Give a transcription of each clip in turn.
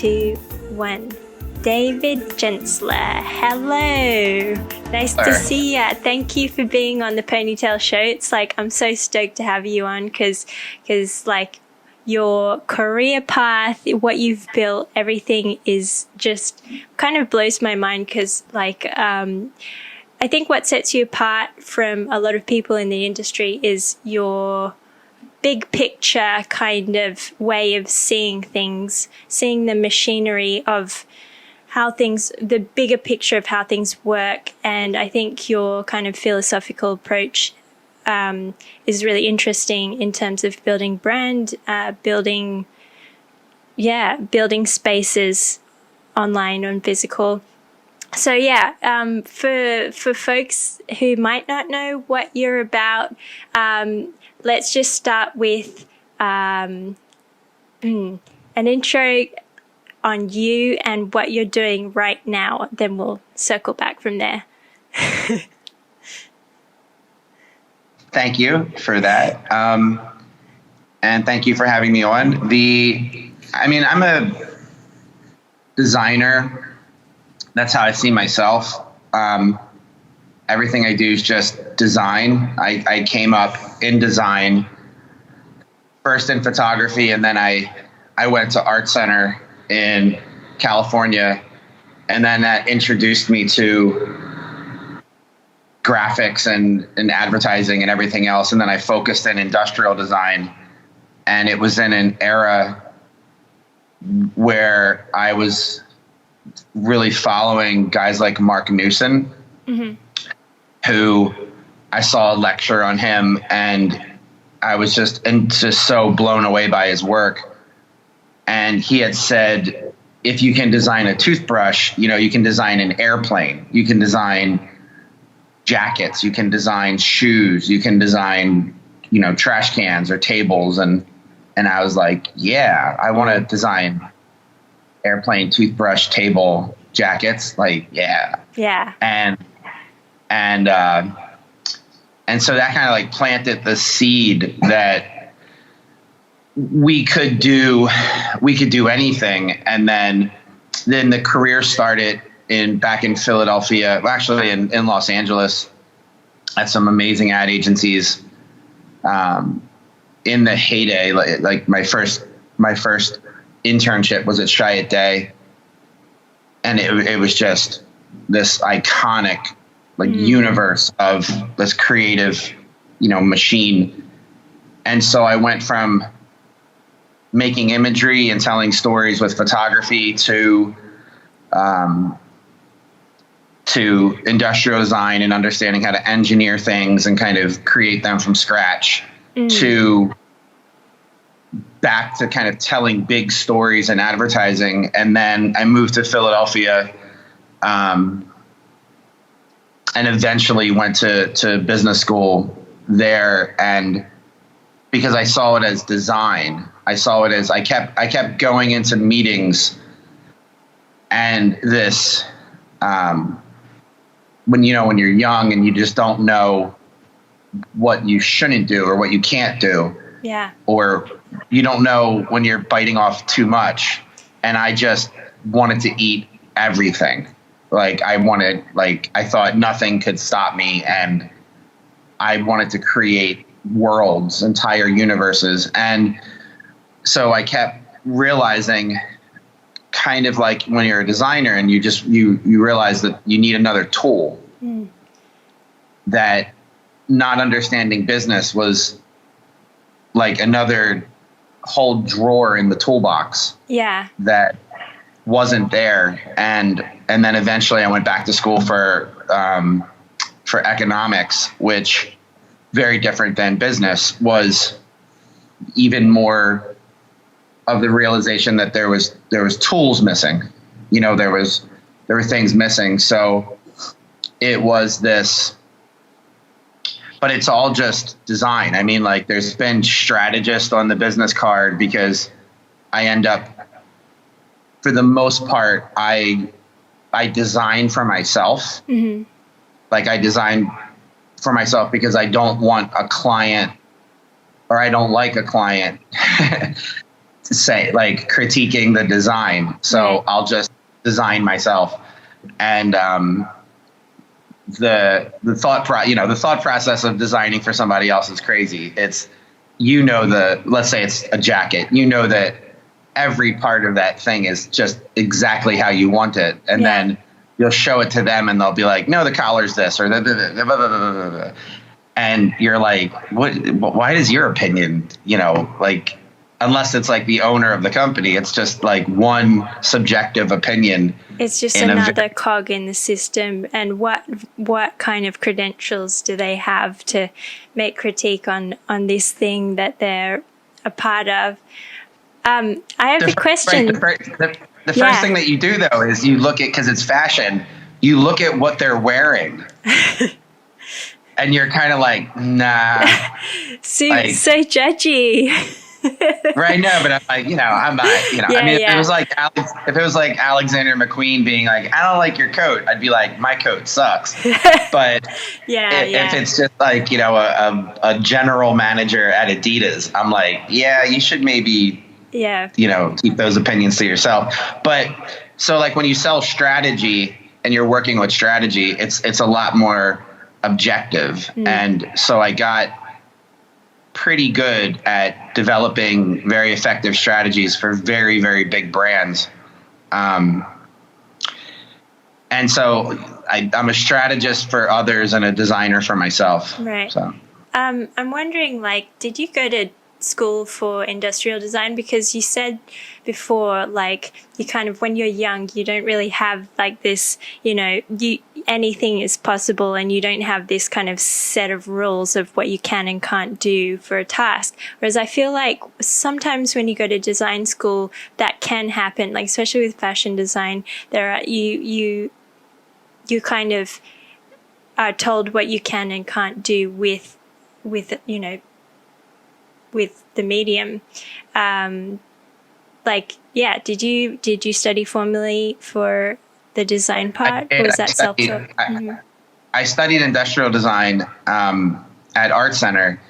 2, 1. David Gensler. Hello. Nice to see ya. Thank you for being on the Ponytail show. It's like, I'm so stoked to have you on because like your career path, what you've built, everything is just kind of blows my mind because like, I think what sets you apart from a lot of people in the industry is your big picture kind of way of seeing things, seeing the machinery of how things, the bigger picture of how things work. And I think your kind of philosophical approach is really interesting in terms of building brand, building spaces online and physical. So for folks who might not know what you're about, let's just start with an intro on you and what you're doing right now. Then we'll circle back from there. Thank you for that. And thank you for having me on. I'm a designer. That's how I see myself. Everything I do is just design. I came up in design, first in photography, and then I went to art center in California, and then that introduced me to graphics and advertising and everything else. And then I focused in industrial design, and it was in an era where I was really following guys like Mark Newson, who I saw a lecture on him, and I was just so blown away by his work. And he had said, if you can design a toothbrush, you can design an airplane, you can design jackets, you can design shoes, you can design, trash cans or tables. And I was like, yeah, I want to design airplane, toothbrush, table, jackets. Like, yeah. Yeah. And so that kind of like planted the seed that we could do anything. And then the career started back in Philadelphia, actually in Los Angeles, at some amazing ad agencies. In the heyday, like my first internship was at Chiat Day, and it was just this iconic universe of this creative machine. And so I went from making imagery and telling stories with photography to industrial design and understanding how to engineer things and kind of create them from scratch, to back to kind of telling big stories and advertising. And then I moved to Philadelphia, and eventually went to business school there. And because I saw it as design, I kept going into meetings, and this, when you're young and you just don't know what you shouldn't do or what you can't do. Yeah. Or you don't know when you're biting off too much. And I just wanted to eat everything. I thought nothing could stop me. And I wanted to create worlds, entire universes. And so I kept realizing, kind of like when you're a designer and you realize that you need another tool, that not understanding business was like another whole drawer in the toolbox. Yeah. That wasn't there. And then eventually I went back to school for economics, which, very different than business, was even more of the realization that there was tools missing. There were things missing. So it was this, but it's all just design. I mean, there's been strategist on the business card, because I end up, for the most part, I design for myself. I design for myself because I don't want a client, or I don't like a client say like critiquing the design. So I'll just design myself. And the thought process of designing for somebody else is crazy. It's, let's say it's a jacket, that every part of that thing is just exactly how you want it. And then you'll show it to them and they'll be like, no, the collar's this, or the, and you're like, why is your opinion, like, unless it's like the owner of the company, it's just like one subjective opinion. It's just another cog in the system. And what kind of credentials do they have to make critique on this thing that they're a part of? I have a question. The first thing that you do, though, is you look at, because it's fashion, you look at what they're wearing. And you're kind of like, nah. So judgy. Right, no, but I'm like, I'm not, if it was like Alexander McQueen being like, I don't like your coat, I'd be like, my coat sucks. But if it's just like, a general manager at Adidas, I'm like, yeah, you should maybe, keep those opinions to yourself. But so like when you sell strategy and you're working with strategy, it's a lot more objective. And so I got pretty good at developing very effective strategies for very, very big brands. And so I'm a strategist for others and a designer for myself. Right. So I'm wondering, like, did you go to school for industrial design? Because you said before, like, you kind of, when you're young, you don't really have like this, anything is possible, and you don't have this kind of set of rules of what you can and can't do for a task. Whereas I feel like sometimes when you go to design school, that can happen, like especially with fashion design, there are you kind of are told what you can and can't do with the medium. Did you study formally for the design part, or was that self-taught? I studied industrial design at Art Center,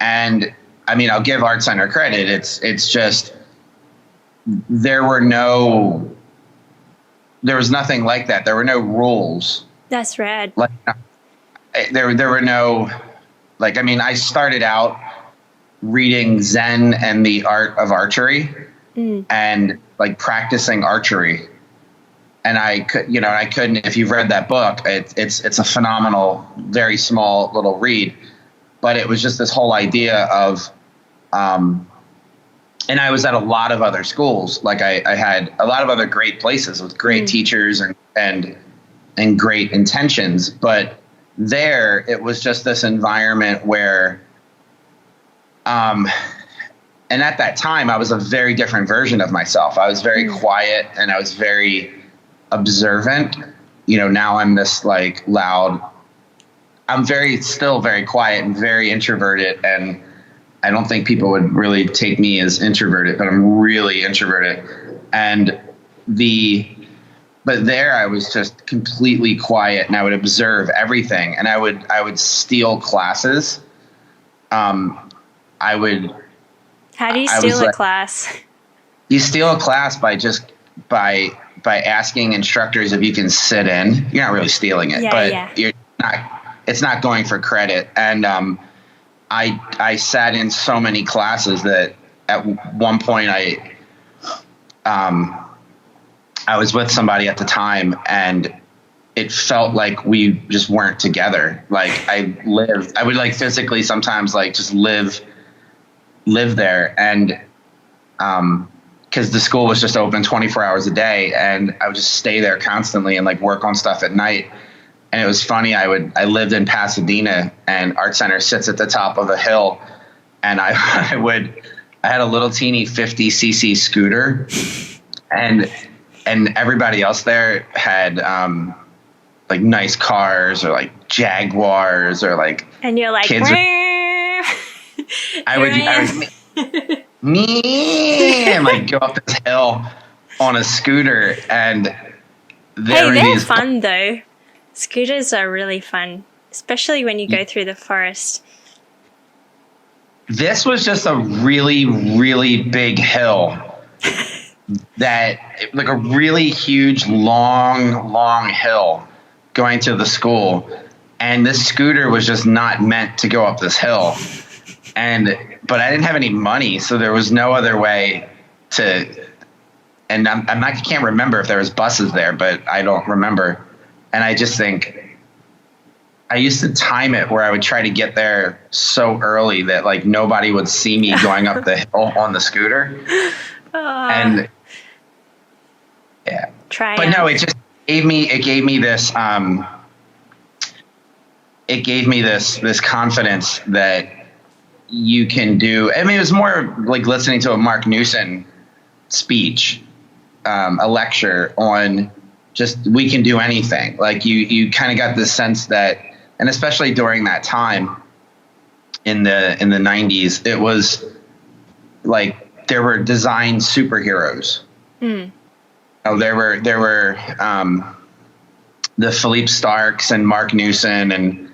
and I mean, I'll give Art Center credit. It's just there was nothing like that. There were no rules. That's rad. Like there were no, like, I mean, I started out reading Zen and the Art of Archery and like practicing archery. And I couldn't, if you've read that book, it's a phenomenal, very small little read, but it was just this whole idea of, and I was at a lot of other schools. Like I had a lot of other great places with great teachers and great intentions, but there it was just this environment where, and at that time I was a very different version of myself. I was very quiet and I was very observant. Now I'm this like loud, I'm still very quiet and very introverted, and I don't think people would really take me as introverted, but I'm really introverted. But there I was just completely quiet, and I would observe everything, and I would steal classes. How do you steal a class? You steal a class by asking instructors if you can sit in. You're not really stealing it, you're not. It's not going for credit. And I sat in so many classes that at one point I was with somebody at the time, and it felt like we just weren't together. Like I would like physically sometimes like just live there, and because the school was just open 24 hours a day, and I would just stay there constantly and like work on stuff at night. And it was funny. I lived in Pasadena, and Art Center sits at the top of a hill, and I had a little teeny 50cc scooter, and everybody else there had like nice cars or like Jaguars or like, and you're like, kids. I would and like go up this hill on a scooter, and they're fun though. Scooters are really fun, especially when you go through the forest. This was just a really, really big hill, that like a really huge, long hill going to the school. And this scooter was just not meant to go up this hill. But I didn't have any money, so there was no other way to, and I can't remember if there was buses there, but I don't remember. And I just think I used to time it where I would try to get there so early that like nobody would see me going up the hill on the scooter. And yeah, but no, it just gave me this this confidence that you can do. I mean, it was more like listening to a Mark Newson speech, a lecture on just we can do anything. Like you kind of got this sense that, and especially during that time in the 90s, it was like there were design superheroes. Oh, there were the Philippe Starks and Mark Newson and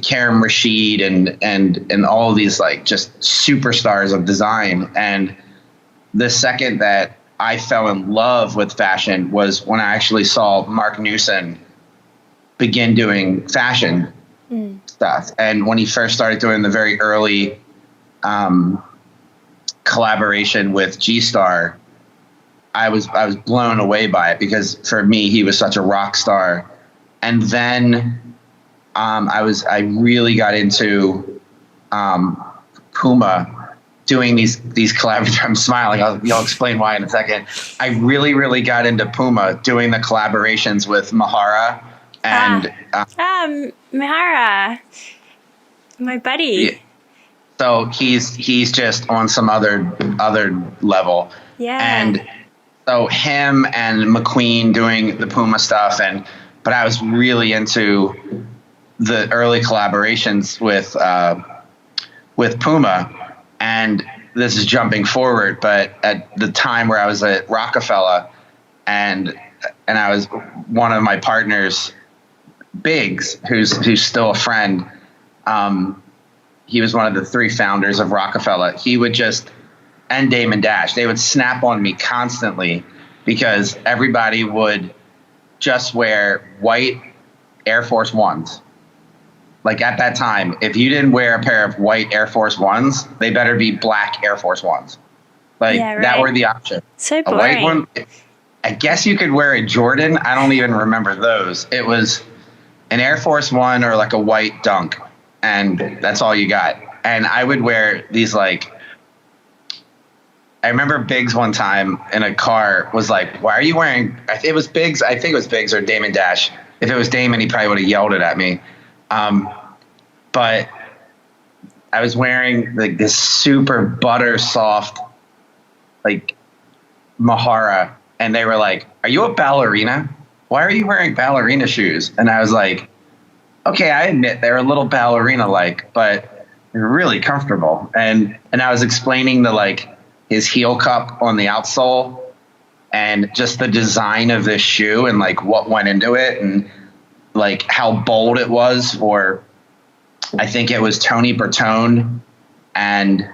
Karim Rashid and all of these like just superstars of design. And the second that I fell in love with fashion was when I actually saw Mark Newson begin doing fashion stuff. And when he first started doing the very early collaboration with G-Star, I was blown away by it because for me, he was such a rock star. And then I really got into Puma doing these collaborations. I'm smiling. I'll explain why in a second. I really got into Puma doing the collaborations with Mahara and Mahara, my buddy. Yeah. So he's just on some other level. Yeah. And so him and McQueen doing the Puma stuff, but I was really into the early collaborations with Puma. And this is jumping forward, but at the time where I was at Rockefeller and I was one of my partners, Biggs, who's still a friend, he was one of the three founders of Rockefeller. He would just, and Damon Dash, they would snap on me constantly because everybody would just wear white Air Force Ones. Like at that time, if you didn't wear a pair of white Air Force Ones, they better be black Air Force Ones. Like that were the option. So boring. A white one, I guess you could wear a Jordan. I don't even remember those. It was an Air Force One or like a white Dunk, and that's all you got. And I would wear these like, I remember Biggs one time in a car was like, why are you wearing, it was Biggs, I think it was Biggs or Damon Dash. If it was Damon, he probably would have yelled it at me. But I was wearing like this super butter soft, like Mahara. And they were like, are you a ballerina? Why are you wearing ballerina shoes? And I was like, okay, I admit they're a little ballerina-like, but they're really comfortable. And I was explaining his heel cup on the outsole and just the design of this shoe and like what went into it and like how bold it was for, I think it was Tony Bertone and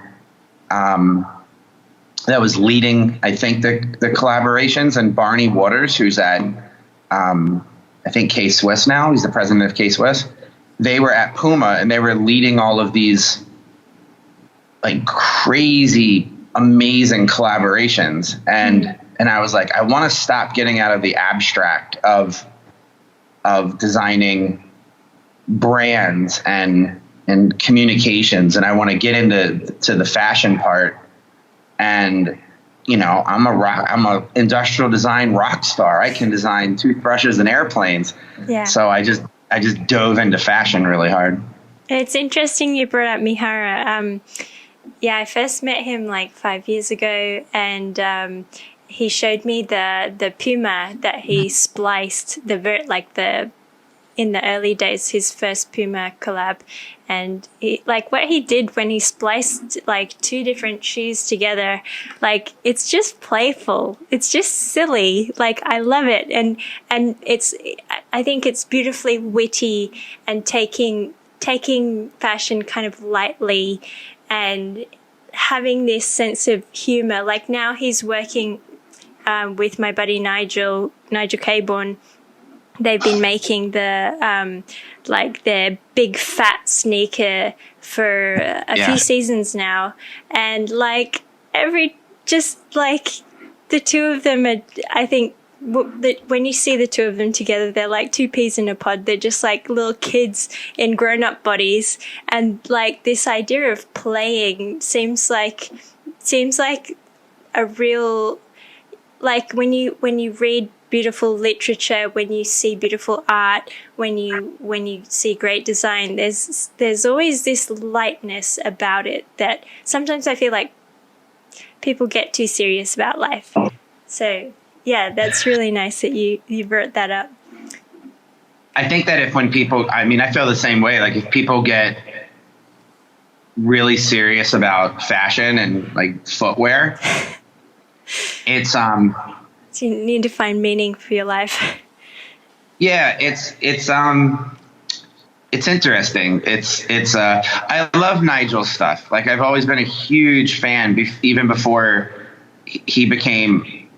that was leading, I think, the collaborations, and Barney Waters, who's at I think K-Swiss now. He's the president of K-Swiss. They were at Puma and they were leading all of these like crazy, amazing collaborations. And I was like, I want to stop getting out of the abstract of designing brands and communications. And I want to get into the fashion part. And you know, I'm a industrial design rock star. I can design toothbrushes and airplanes. Yeah. So I just dove into fashion really hard. It's interesting you brought up Mihara. Yeah, I first met him like 5 years ago, and he showed me the Puma that he spliced in the early days, his first Puma collab. And what he did when he spliced like two different shoes together, like it's just playful. It's just silly. Like I love it. And I think it's beautifully witty and taking fashion kind of lightly and having this sense of humor. Like now he's working with my buddy Nigel Caborn. They've been making the like their big fat sneaker for a few seasons now, and like the two of them are, I think, when you see the two of them together, they're like two peas in a pod. They're just like little kids in grown-up bodies, and like this idea of playing seems like a real, like when you read beautiful literature, when you see beautiful art, when you see great design, there's always this lightness about it that sometimes I feel like people get too serious about life. So yeah, that's really nice that you brought that up. I think that when people, I mean, I feel the same way. Like if people get really serious about fashion and like footwear, it's so you need to find meaning for your life. Yeah, it's interesting. I love Nigel's stuff. Like I've always been a huge fan, even before he became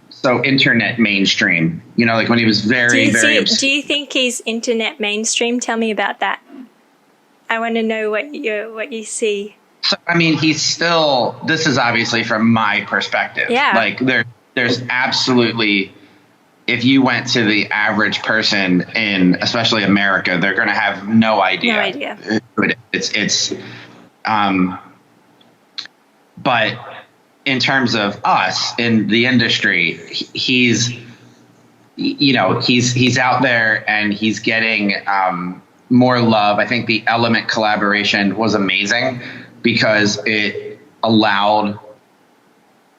so internet mainstream. You know, like when he was very. Do you think he's internet mainstream? Tell me about that. I want to know what you see. So, I mean, he's still. This is obviously from my perspective. Yeah. Like there's absolutely. If you went to the average person in, especially America, they're going to have no idea. No idea. But in terms of us in the industry, he's out there and he's getting more love. I think the Element collaboration was amazing because it allowed.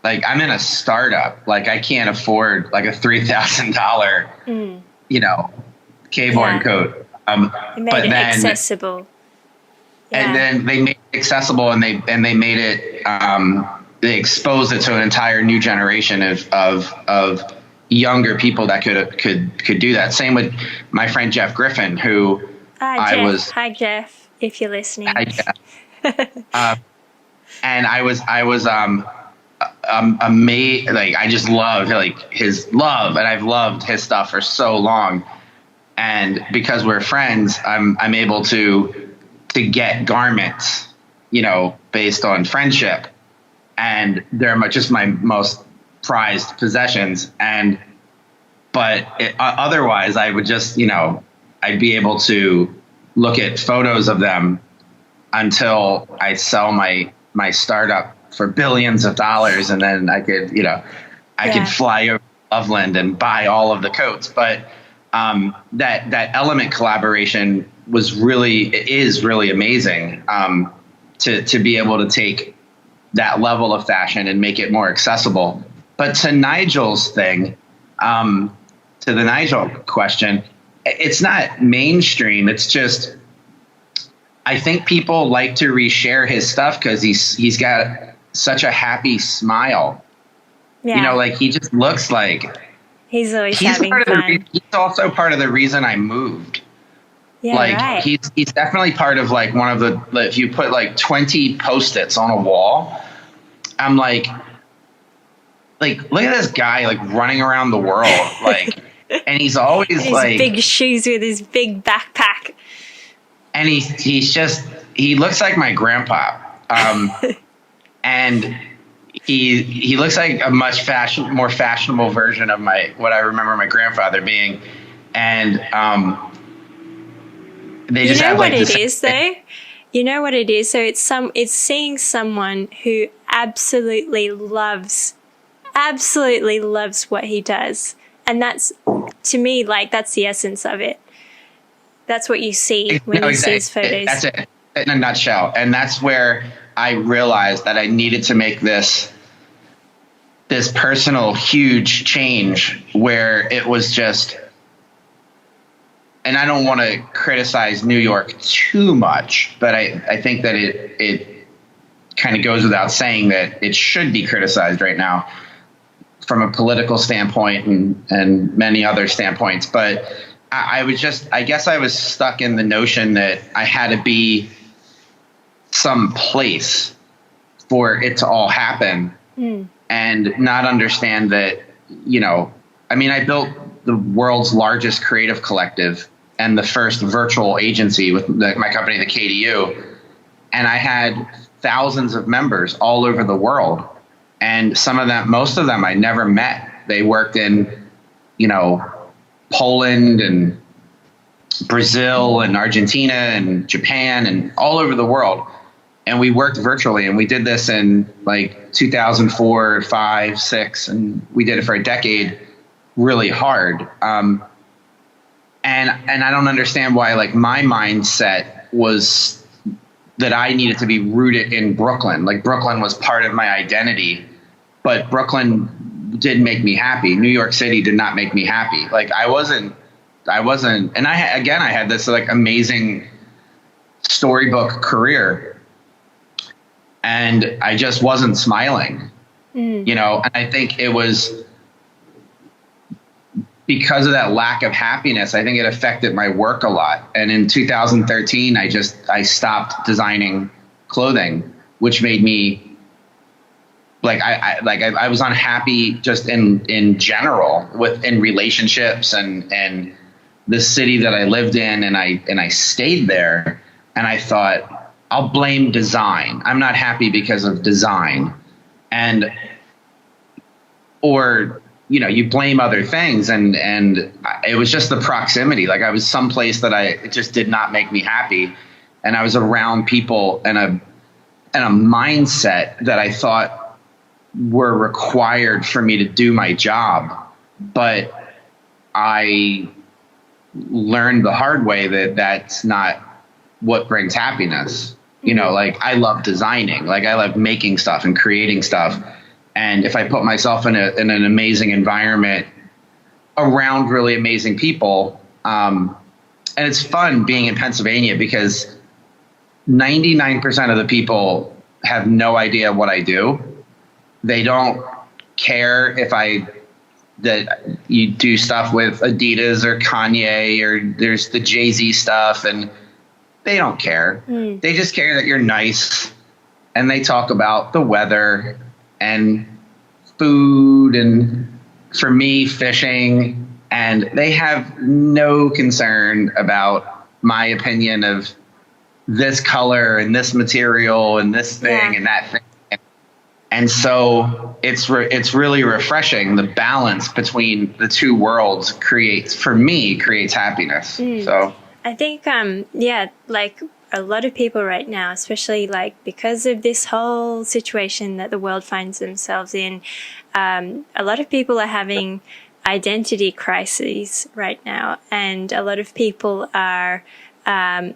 Like I'm in a startup, like I can't afford like a $3,000, K-Born coat. It made it accessible. And then they made it accessible, and they made it. They exposed it to an entire new generation of younger people that could do that. Same with my friend Jeff Griffin, who Hi Jeff, if you're listening. Hi Jeff. And I was amazed. Like I just loved like his love, and I've loved his stuff for so long. And because we're friends, I'm able to get garments, based on friendship, and they're just my most prized possessions. Otherwise, I would just, I'd be able to look at photos of them until I sell my startup for billions of dollars, and then I could, I could fly over Loveland and buy all of the coats. But that Element collaboration is really amazing, to be able to take that level of fashion and make it more accessible. But to Nigel's thing, to the Nigel question, it's not mainstream. It's just, I think people like to reshare his stuff because he's got such a happy smile. Yeah. Like he just looks like he's always having fun. He's also part of the reason I moved. Yeah, like right. he's definitely part of like one of the, if you put like 20 Post-its on a wall, I'm like look at this guy like running around the world, like, and he's always his like big shoes with his big backpack, and he looks like my grandpa, and he looks like a much more fashionable version of what I remember my grandfather being, and they just have like this. You know what it is? So it's seeing someone who absolutely loves what he does. And that's, to me, like, that's the essence of it. That's what you see when you see his photos. That's it, in a nutshell. And that's where I realized that I needed to make this personal, huge change where it was just, and I don't want to criticize New York too much, but I think that it kind of goes without saying that it should be criticized right now from a political standpoint and many other standpoints. But I guess I was stuck in the notion that I had to be some place for it to all happen and not understand that, I built the world's largest creative collective and the first virtual agency with my company, the KDU. And I had thousands of members all over the world. And most of them I never met. They worked in, Poland and Brazil and Argentina and Japan and all over the world. And we worked virtually, and we did this in like 2004, 5, 6, and we did it for a decade really hard. And I don't understand why, like, my mindset was that I needed to be rooted in Brooklyn. Like, Brooklyn was part of my identity, but Brooklyn did make me happy. New York City did not make me happy. Like, I wasn't, and I had this like amazing storybook career, and I just wasn't smiling, and I think it was because of that lack of happiness. I think it affected my work a lot. And in 2013, I stopped designing clothing, which made me I was unhappy just in general in relationships and the city that I lived in. And I stayed there, and I thought, I'll blame design. I'm not happy because of design. Or you blame other things. And it was just the proximity. Like, I was someplace that it just did not make me happy. And I was around people and a mindset that I thought were required for me to do my job. But I learned the hard way that that's not what brings happiness. Like, I love designing, like, I love making stuff and creating stuff. And if I put myself in an amazing environment around really amazing people, and it's fun being in Pennsylvania because 99% of the people have no idea what I do. They don't care that you do stuff with Adidas or Kanye, or there's the Jay-Z stuff, and they don't care. They just care that you're nice, and they talk about the weather and food, and for me, fishing, and they have no concern about my opinion of this color and this material and this thing and that thing. And so it's really refreshing. The balance between the two worlds creates happiness. So I think, like a lot of people right now, especially like because of this whole situation that the world finds themselves in, a lot of people are having identity crises right now. And a lot of people are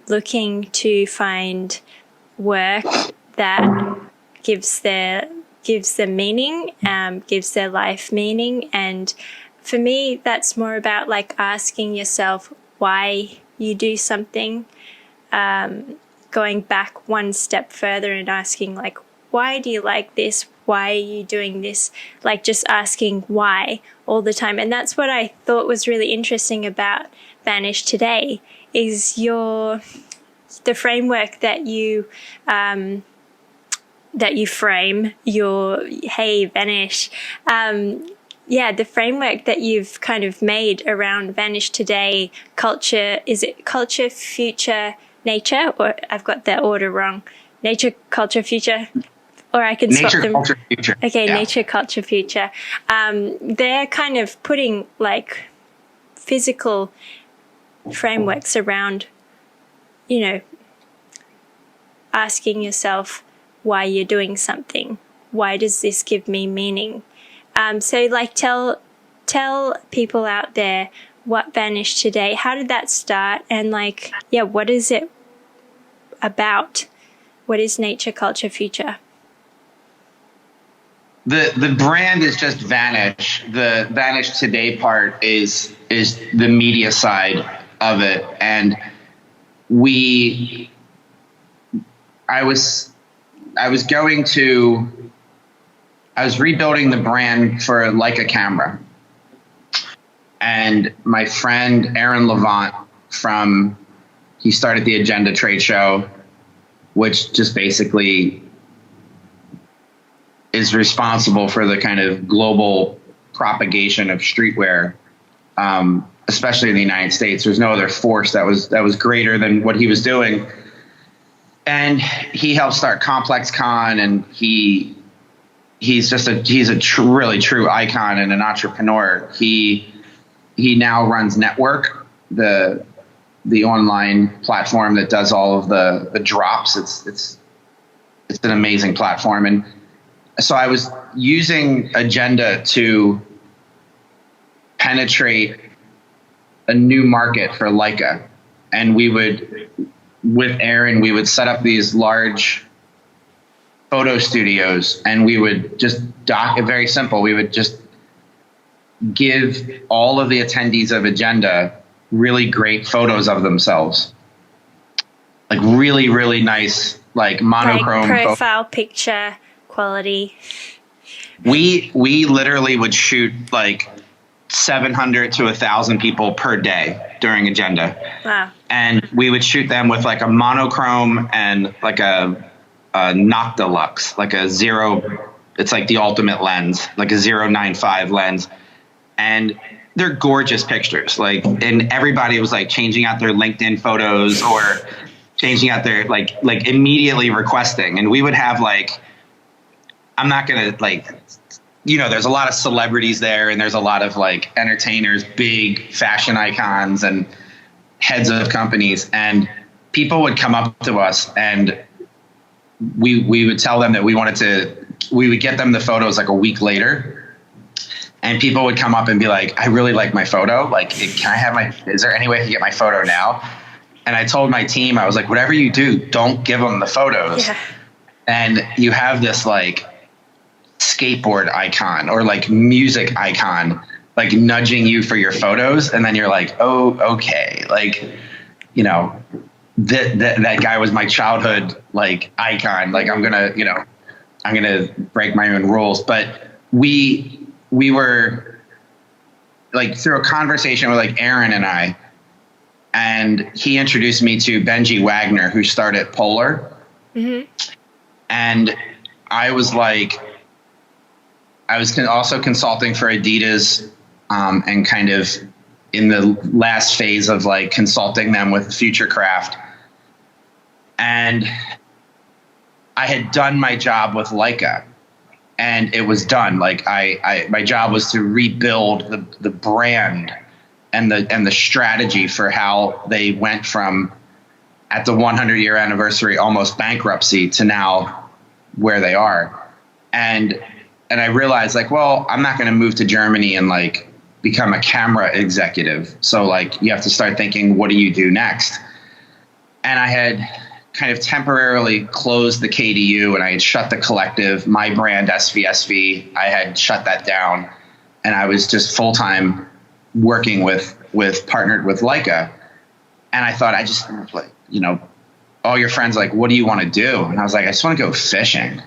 looking to find work that gives them meaning, gives their life meaning. And for me, that's more about like asking yourself why you do something, going back one step further and asking like, why do you like this? Why are you doing this? Like, just asking why all the time. And that's what I thought was really interesting about Vanish Today is the framework that you frame your Hey Vanish. The framework that you've kind of made around Vanish Today, culture, is it culture, future, nature? Or I've got the order wrong. Nature, culture, future? Or I can swap them. Nature, culture, future. Okay, yeah. Nature, culture, future. They're kind of putting like physical frameworks around, asking yourself why you're doing something. Why does this give me meaning? So like tell people out there what Vanish Today, how did that start? And like, what is it about? What is Nature, Culture, Future? The brand is just Vanish. The Vanish Today part is the media side of it. And I was rebuilding the brand for Leica camera. And my friend Aaron Levant he started the Agenda trade show, which just basically is responsible for the kind of global propagation of streetwear, especially in the United States. There's no other force that was greater than what he was doing. And he helped start Complex Con, and he's a really true icon and an entrepreneur. He now runs Network, the online platform that does all of the drops. It's an amazing platform. And so I was using Agenda to penetrate a new market for Leica. And with Aaron, we would set up these large photo studios, and we would just very simple. We would just give all of the attendees of Agenda really great photos of themselves, like really, really nice, like monochrome profile picture quality. We literally would shoot like 700 to 1,000 people per day during Agenda. Wow. And we would shoot them with like a monochrome and like a Noctilux, like a zero. It's like the ultimate lens, like a 0.95 lens. And they're gorgeous pictures. Like, and everybody was like changing out their LinkedIn photos or changing out their like immediately requesting. And we would have like, I'm not going to like, there's a lot of celebrities there, and there's a lot of like entertainers, big fashion icons and heads of companies. And people would come up to us, and we would tell them that we would get them the photos like a week later. And people would come up and be like, I really like my photo. Like, is there any way I can get my photo now? And I told my team, I was like, whatever you do, don't give them the photos. Yeah. And you have this like skateboard icon or like music icon, like nudging you for your photos. And then you're like, oh, okay. Like, that guy was my childhood like icon. Like, I'm going to break my own rules. But we were like through a conversation with like Aaron and I, and he introduced me to Benji Wagner, who started Polar. Mm-hmm. And I was also consulting for Adidas, and kind of in the last phase of like consulting them with Futurecraft. And I had done my job with Leica, and it was done. Like my job was to rebuild the brand and the strategy for how they went from at the 100-year anniversary, almost bankruptcy, to now where they are. And I realized like, well, I'm not going to move to Germany and like become a camera executive. So like you have to start thinking, what do you do next? And I had kind of temporarily closed the KDU, and I had shut the collective, my brand SVSV. I had shut that down, and I was just full-time working partnered with Leica. And I thought, I just like, all your friends like, what do you want to do? And I was like, I just want to go fishing.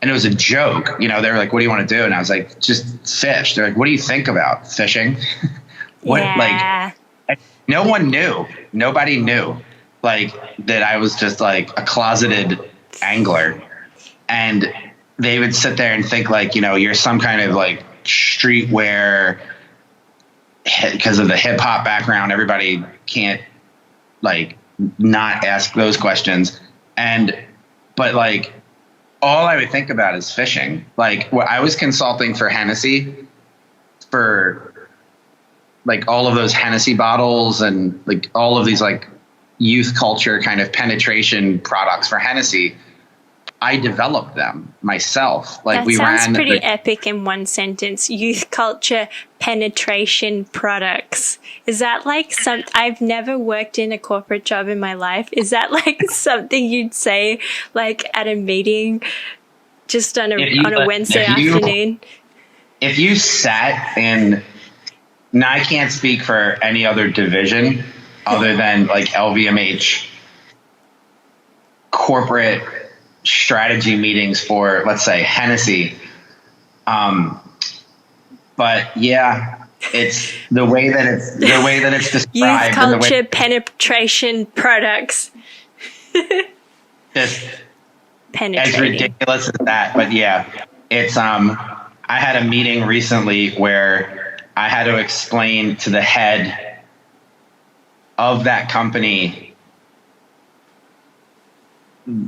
And it was a joke. They were like, what do you want to do? And I was like, just fish. They're like, what do you think about fishing? Yeah. Like, no one knew. Nobody knew like that I was just like a closeted angler. And they would sit there and think like, you're some kind of like streetwear, because of the hip hop background. Everybody can't like not ask those questions. But like, all I would think about is fishing. Like, I was consulting for Hennessy for like all of those Hennessy bottles and like all of these like youth culture kind of penetration products for Hennessy. I developed them myself. Like, that sounds pretty epic in one sentence. Youth culture penetration products. Is that like I've never worked in a corporate job in my life. Is that like something you'd say like at a meeting just on a Wednesday afternoon? If you sat in, now I can't speak for any other division other than like LVMH corporate strategy meetings for, let's say, Hennessy. But yeah, it's the way that it's described. Youth culture penetration products. Just as ridiculous as that, but yeah. it's I had a meeting recently where I had to explain to the head of that company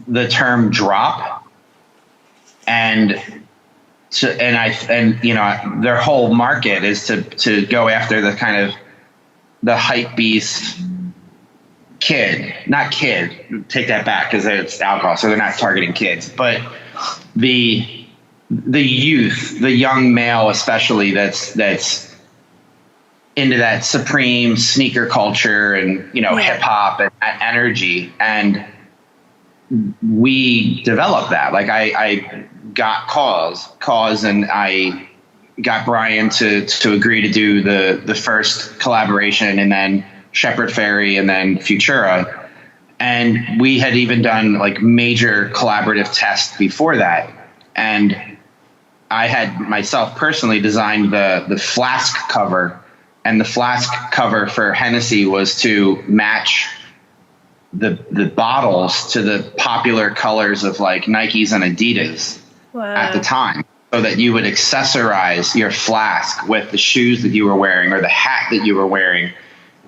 the term drop, and their whole market is to go after the kind of the hype beast kid, not kid, take that back because it's alcohol, so they're not targeting kids, but the youth, the young male especially, that's into that supreme sneaker culture and hip hop and that energy. And we developed that. Like I got cause and I got Brian to agree to do the first collaboration, and then Shepherd Ferry, and then Futura. And we had even done like major collaborative tests before that. And I had myself personally designed the flask cover, and the flask cover for Hennessy was to match the bottles to the popular colors of like Nikes and Adidas at the time, so that you would accessorize your flask with the shoes that you were wearing or the hat that you were wearing,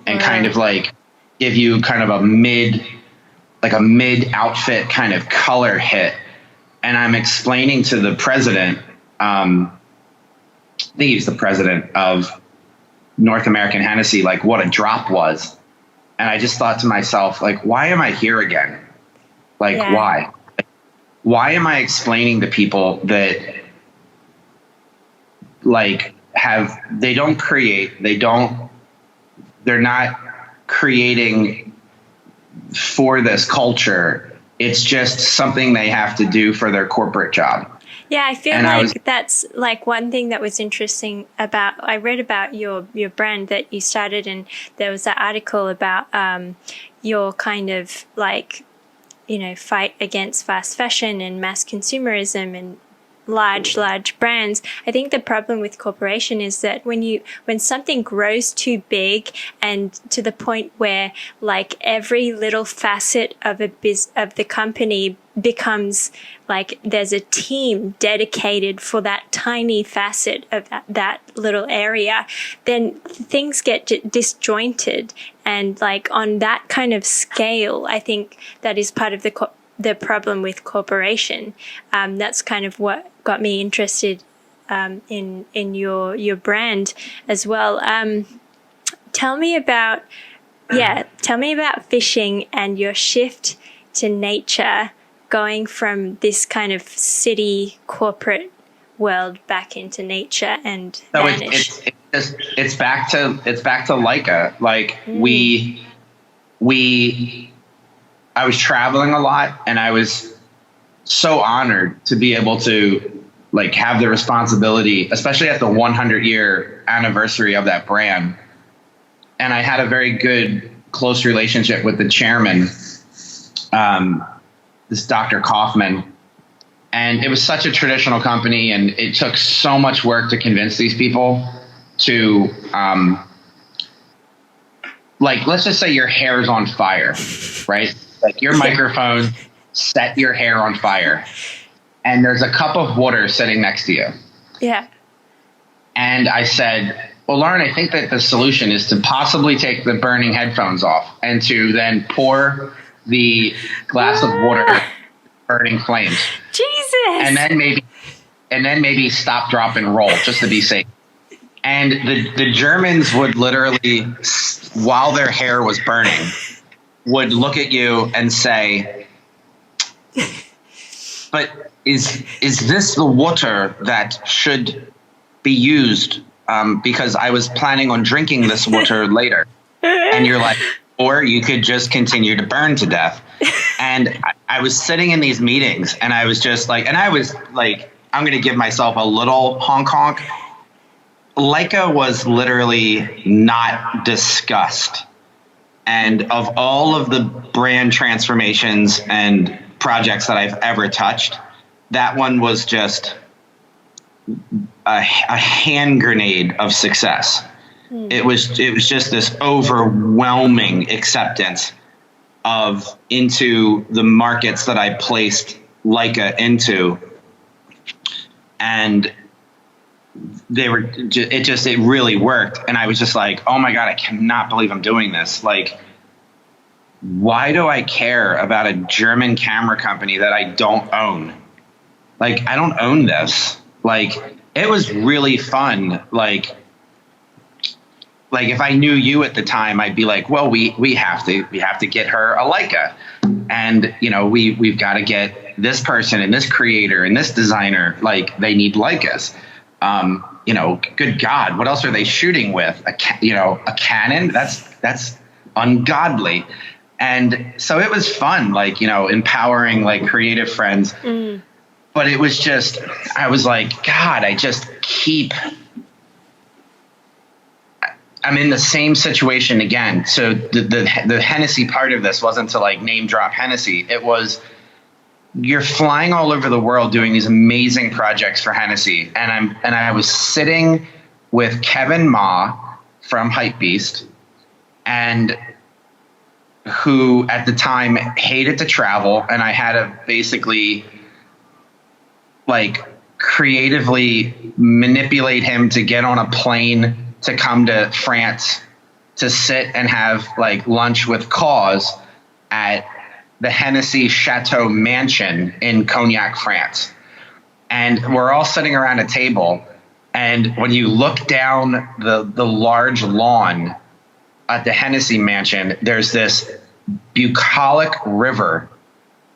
and kind of like give you kind of a mid outfit kind of color hit. And I'm explaining to the president, I think he's the president of North American Hennessy, like what a drop was. And I just thought to myself, like, why am I here again? Like, why? Why am I explaining to people that like they're not creating for this culture. It's just something they have to do for their corporate job. Yeah, I feel that's like one thing that was interesting about, I read about your brand that you started, and there was that article about your kind of like, fight against fast fashion and mass consumerism and large brands. I think the problem with corporation is that when something grows too big and to the point where like every little facet of the company becomes like there's a team dedicated for that tiny facet of that little area, then things get disjointed. And like on that kind of scale, I think that is part of the problem with corporation. That's kind of what got me interested in your brand as well. Tell me about fishing and your shift to nature, going from this kind of city corporate world back into nature and vanish. It's back to Leica. Like I was traveling a lot, and I was so honored to be able to like have the responsibility, especially at the 100-year anniversary of that brand. And I had a very good, close relationship with the chairman, this Dr. Kaufman. And it was such a traditional company, and it took so much work to convince these people to, like, let's just say your hair's on fire, right? Like your microphone set your hair on fire, and there's a cup of water sitting next to you. Yeah. And I said, well, Lauren, I think that the solution is to possibly take the burning headphones off and to then pour the glass of water, burning flames. Jesus. And then maybe stop, drop, and roll just to be safe. And the Germans would literally, while their hair was burning, would look at you and say, but is this the water that should be used? Because I was planning on drinking this water later. And you're like, or you could just continue to burn to death. And I was sitting in these meetings, and I was just like, I'm going to give myself a little honk. Leica was literally not discussed. And of all of the brand transformations and projects that I've ever touched, that one was just a hand grenade of success. It was just this overwhelming acceptance into the markets that I placed Leica into. and it really worked. And I was just like, oh my God, I cannot believe I'm doing this. Like, why do I care about a German camera company that I don't own? Like, I don't own this. Like, it was really fun. Like if I knew you at the time, I'd be like, well, we have to get her a Leica, and we've got to get this person and this creator and this designer. Like, they need Leicas. Good God, what else are they shooting with? A Canon? That's ungodly. And so it was fun, like, empowering like creative friends. Mm. But it was just, I was like, God, I'm in the same situation again. So the Hennessy part of this wasn't to like name drop Hennessy. It was, you're flying all over the world doing these amazing projects for Hennessy. And I was sitting with Kevin Ma from Hypebeast, and who at the time hated to travel. And I had to basically like creatively manipulate him to get on a plane to come to France to sit and have like lunch with Cause at the Hennessy Chateau Mansion in Cognac, France. And we're all sitting around a table. And when you look down the large lawn at the Hennessy Mansion, there's this bucolic river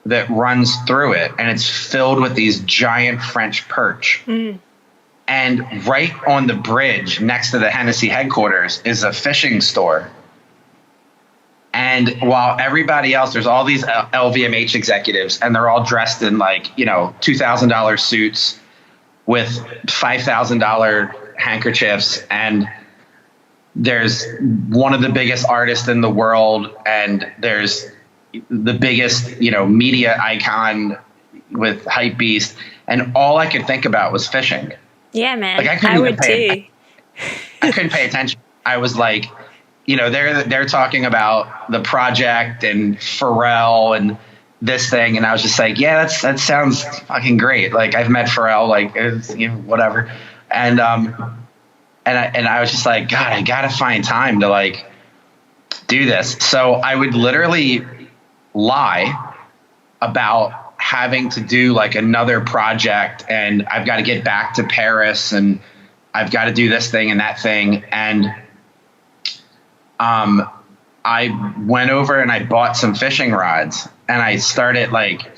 that runs through it. And it's filled with these giant French perch. Mm. And right on the bridge next to the Hennessy headquarters is a fishing store. And while everybody else, there's all these LVMH executives, and they're all dressed in like, $2,000 suits with $5,000 handkerchiefs. And there's one of the biggest artists in the world. And there's the biggest, media icon with Hypebeast. And all I could think about was fishing. Yeah, man. Like, I would too. I couldn't pay attention. I was like, they're talking about the project and Pharrell and this thing, and I was just like, yeah, that sounds fucking great. Like, I've met Pharrell, like, it's, whatever. And I was just like, God, I gotta find time to like do this. So I would literally lie about having to do like another project, and I've got to get back to Paris, and I've got to do this thing and that thing. And I went over and I bought some fishing rods, and I started like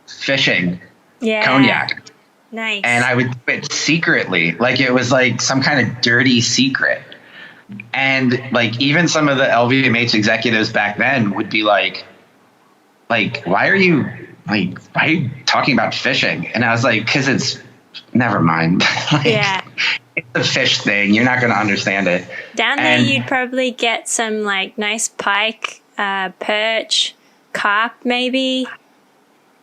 fishing Cognac. Nice. And I would do it secretly, like it was like some kind of dirty secret. And like even some of the LVMH executives back then would be like, why are you talking about fishing? And I was like, because it's, never mind. It's a fish thing. You're not going to understand it. Down there, you'd probably get some like nice pike, perch, carp, maybe.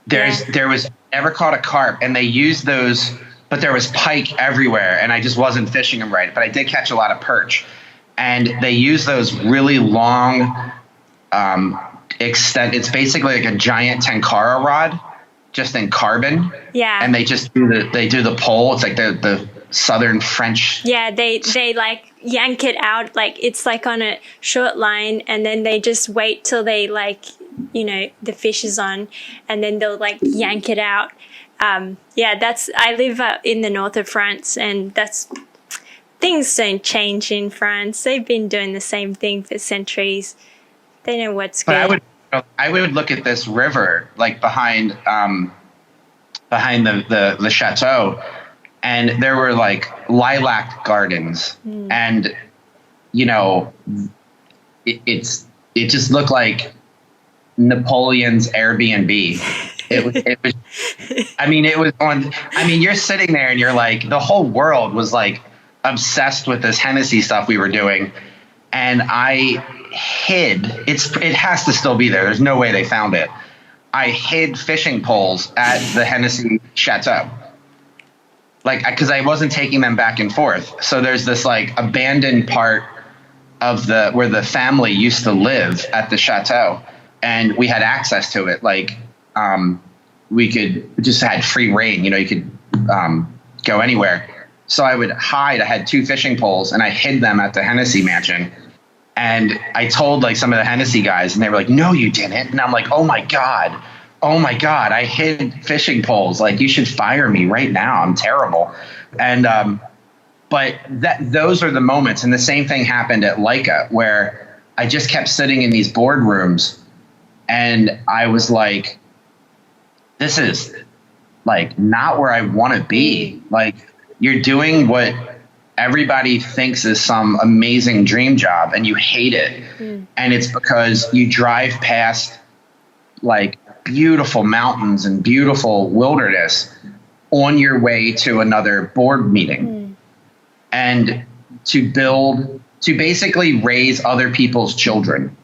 There was never caught a carp, and they used those, but there was pike everywhere, and I just wasn't fishing them right. But I did catch a lot of perch, and they use those really long, it's basically like a giant Tenkara rod, just in carbon. Yeah. And they just do the pole. It's like the Southern French. Yeah, they like yank it out, like it's like on a short line, and then they just wait till they like, the fish is on, and then they'll like yank it out. I live in the north of France, and things don't change in France. They've been doing the same thing for centuries. They know what's good. I would look at this river like behind the chateau, and there were like lilac gardens, and it just looked like Napoleon's Airbnb. It was you're sitting there and you're like, the whole world was like obsessed with this Hennessy stuff we were doing, and I hid. It has to still be there. There's no way they found it. I hid fishing poles at the Hennessy Chateau, like, because I wasn't taking them back and forth. So there's this like abandoned part of where the family used to live at the chateau, and we had access to it. Like, we could just had free reign. You could go anywhere. So I would hide. I had 2 fishing poles, and I hid them at the Hennessy mansion. And I told like some of the Hennessy guys, and they were like, "No, you didn't." And I'm like, "Oh my God, I hid fishing poles. Like, you should fire me right now. I'm terrible." And but those are the moments. And the same thing happened at Leica, where I just kept sitting in these boardrooms, and I was like, "This is like not where I want to be." Like, you're doing what everybody thinks is some amazing dream job, and you hate it. And it's because you drive past like beautiful mountains and beautiful wilderness on your way to another board meeting. And to basically raise other people's children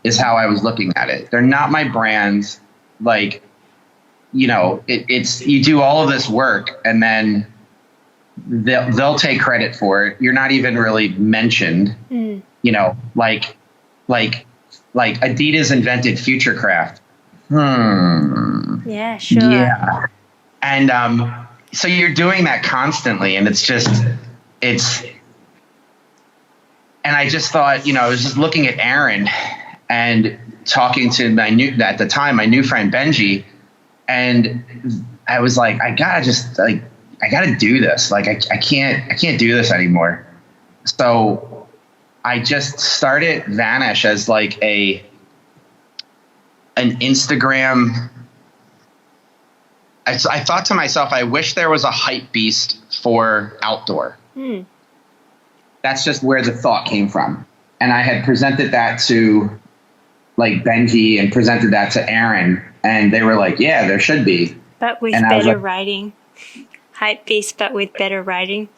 is how I was looking at it. They're not my brands. Like, you know, it's you do all of this work, and then they'll take credit for it. You're not even really mentioned. You know, like Adidas invented Futurecraft. Yeah, sure. Yeah. And so you're doing that constantly, and and I just thought, you know, I was just looking at Aaron and talking to my new friend Benji, and I was like, I gotta do this. Like, I can't do this anymore. So I just started Vanish as like an Instagram. I thought to myself, I wish there was a hype beast for outdoor. That's just where the thought came from. And I had presented that to like Benji and presented that to Aaron, and they were like, yeah, there should be. But with better writing. Hype beast, but with better writing.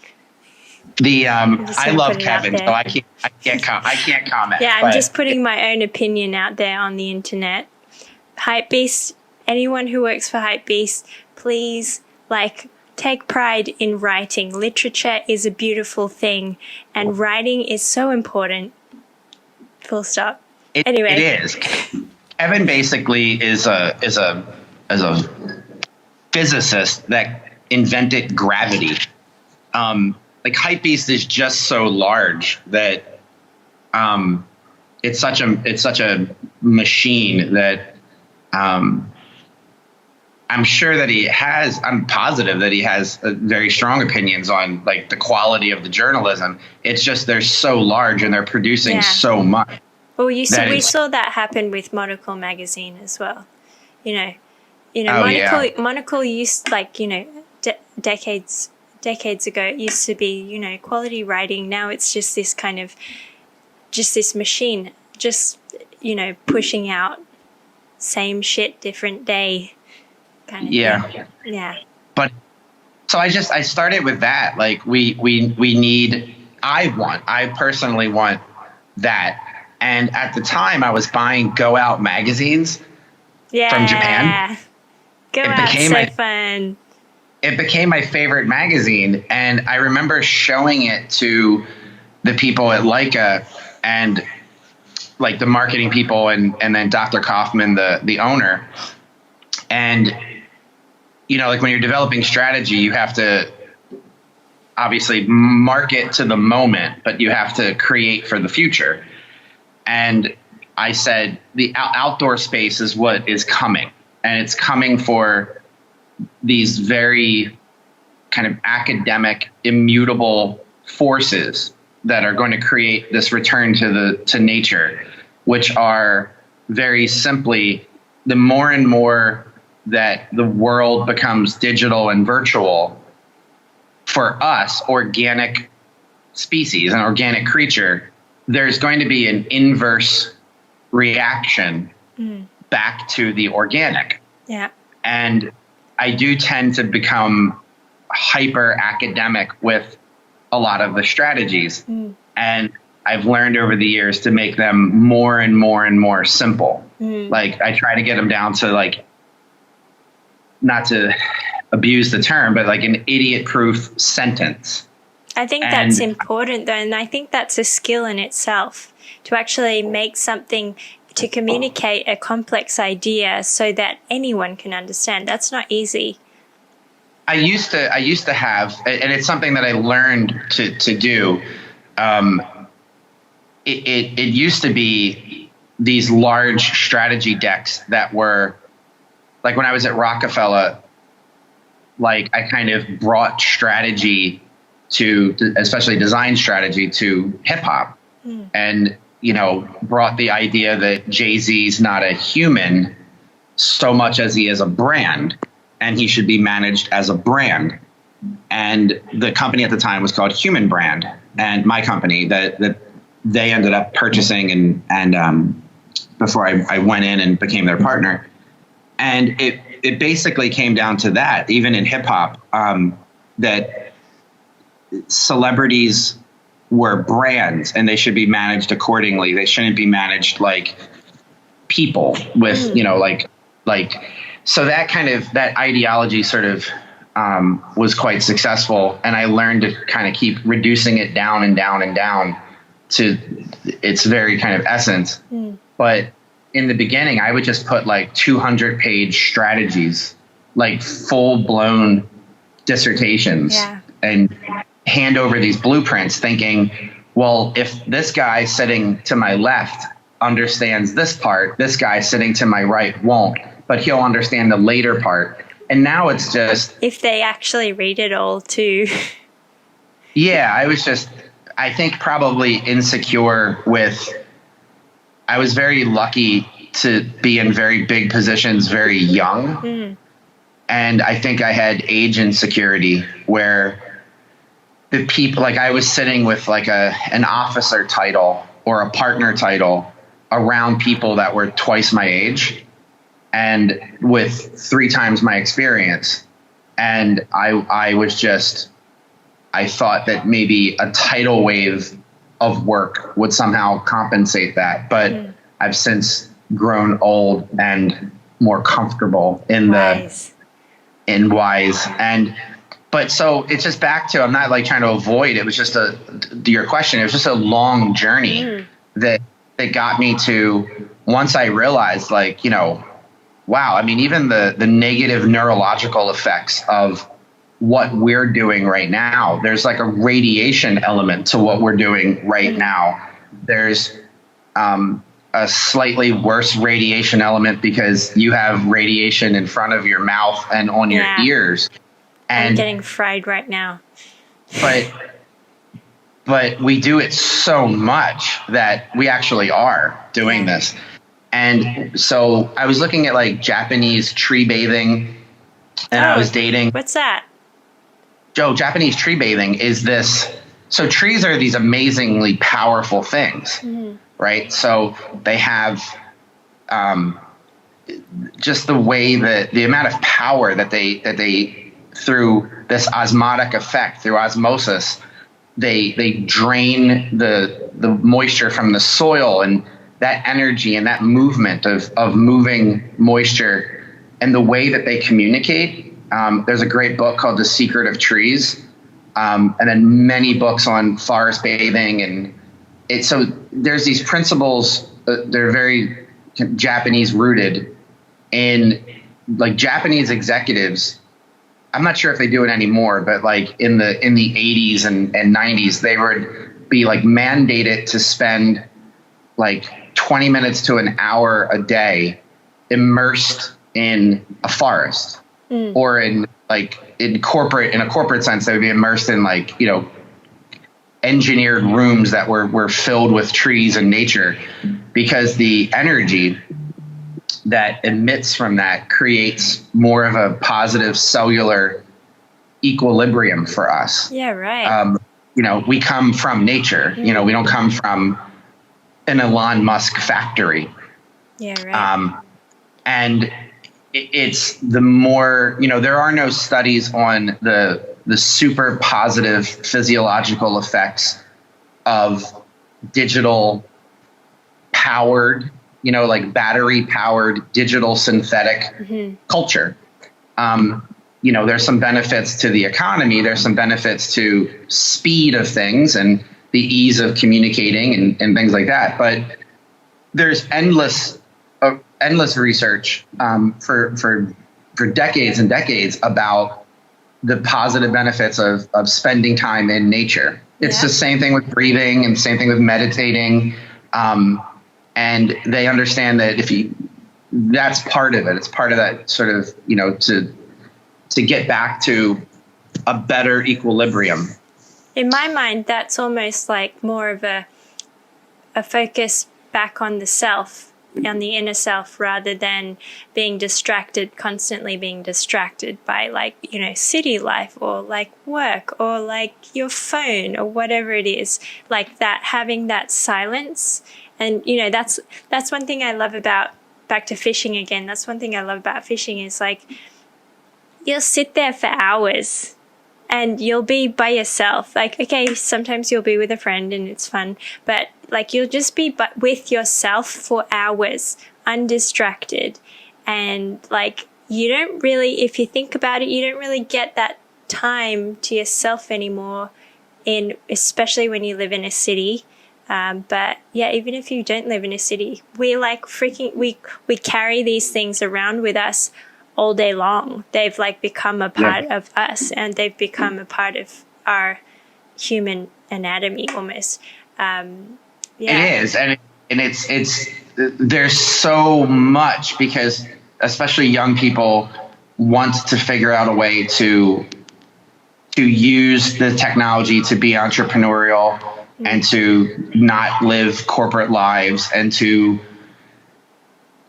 I love Kevin, so I can't comment. Yeah, I'm just putting my own opinion out there on the internet. Hype beast, anyone who works for Hype beast, please take pride in writing. Literature is a beautiful thing, and writing is so important. Full stop. Anyway, it is. Kevin basically is a physicist that invented gravity. Like, Hypebeast is just so large that it's such a machine that I'm positive that he has very strong opinions on like the quality of the journalism. It's just they're so large and they're producing so much. Well, we saw that happen with Monocle magazine as well. Monocle used, decades ago, it used to be, quality writing. Now it's just this machine, pushing out same shit, different day kind of thing. Yeah. But so I started with that. Like, I personally want that. And at the time I was buying Go Out magazines from Japan. Go Out's so fun. It became my favorite magazine, and I remember showing it to the people at Leica and like the marketing people and then Dr. Kaufman, the owner. And, like when you're developing strategy, you have to obviously market to the moment, but you have to create for the future. And I said, the outdoor space is what is coming, and it's coming for these very kind of academic, immutable forces that are going to create this return to nature, which are very simply, the more and more that the world becomes digital and virtual, for us, organic species, an organic creature, there's going to be an inverse reaction back to the organic. Yeah. And I do tend to become hyper academic with a lot of the strategies. And I've learned over the years to make them more and more and more simple. Like, I try to get them down to, like, not to abuse the term, but like an idiot-proof sentence. I think that's important, though, and I think that's a skill in itself, to actually make something, to communicate a complex idea so that anyone can understand. That's not easy. I used to have, and it's something that I learned to do. Um, it used to be these large strategy decks that were like when I was at Rockefeller, like I kind of brought strategy to especially design strategy to hip hop, and brought the idea that Jay-Z's not a human so much as he is a brand, and he should be managed as a brand. And the company at the time was called Human Brand, and my company that they ended up purchasing and before I went in and became their partner. And it basically came down to that, even in hip hop, that celebrities were brands and they should be managed accordingly. They shouldn't be managed like people with, so that kind of, that ideology sort of was quite successful. And I learned to kind of keep reducing it down and down and down to its very kind of essence. But in the beginning, I would just put like 200-page strategies, like full-blown dissertations, and hand over these blueprints thinking, well, if this guy sitting to my left understands this part, this guy sitting to my right won't, but he'll understand the later part. And now it's just... if they actually read it all too. Yeah, I think probably insecure with... I was very lucky to be in very big positions very young. And I think I had age insecurity where the people, like I was sitting with like an officer title or a partner title around people that were twice my age and with 3 times my experience. And I thought that maybe a tidal wave of work would somehow compensate that. But I've since grown old and more comfortable in wise. But so it's just back to, I'm not like trying to avoid, it was just to your question, it was just a long journey that got me to, once I realized like, wow, I mean, even the negative neurological effects of what we're doing right now, there's like a radiation element to what we're doing right now. There's a slightly worse radiation element because you have radiation in front of your mouth and on your ears. And I'm getting fried right now. But we do it so much that we actually are doing this. And so I was looking at like Japanese tree bathing, and I was dating. What's that? Joe, Japanese tree bathing is this. So trees are these amazingly powerful things, right? So they have just the way that the amount of power that they through this osmotic effect, through osmosis, they drain the moisture from the soil, and that energy and that movement of moving moisture and the way that they communicate. There's a great book called The Secret of Trees, and then many books on forest bathing. And so there's these principles, they're very Japanese rooted in like Japanese executives. I'm not sure if they do it anymore, but like in the 80s and 90s, they would be like mandated to spend like 20 minutes to an hour a day immersed in a forest, or in a corporate sense, they would be immersed in like, engineered rooms that were filled with trees and nature, because the energy that emits from that creates more of a positive cellular equilibrium for us. Yeah, right. We come from nature. We don't come from an Elon Musk factory. Yeah, right. And it's the more, there are no studies on the super positive physiological effects of digital powered, like battery powered digital synthetic culture. There's some benefits to the economy. There's some benefits to speed of things and the ease of communicating and things like that. But there's endless research for decades and decades about the positive benefits of spending time in nature. It's the same thing with breathing and the same thing with meditating. And they understand that that's part of it. It's part of that sort of, to get back to a better equilibrium. In my mind, that's almost like more of a focus back on the self, on the inner self, rather than constantly being distracted by city life or like work or like your phone or whatever it is, like that, having that silence. And, that's one thing I love about, back to fishing again, that's one thing I love about fishing is like, you'll sit there for hours and you'll be by yourself. Like, okay, sometimes you'll be with a friend and it's fun, but like you'll just be with yourself for hours, undistracted. And like, you don't really, if you think about it, you don't really get that time to yourself anymore, especially when you live in a city. But yeah, even if you don't live in a city, we carry these things around with us all day long. They've like become a part of us, and they've become a part of our human anatomy almost. It is, and it's there's so much, because especially young people want to figure out a way to use the technology to be entrepreneurial and to not live corporate lives, and to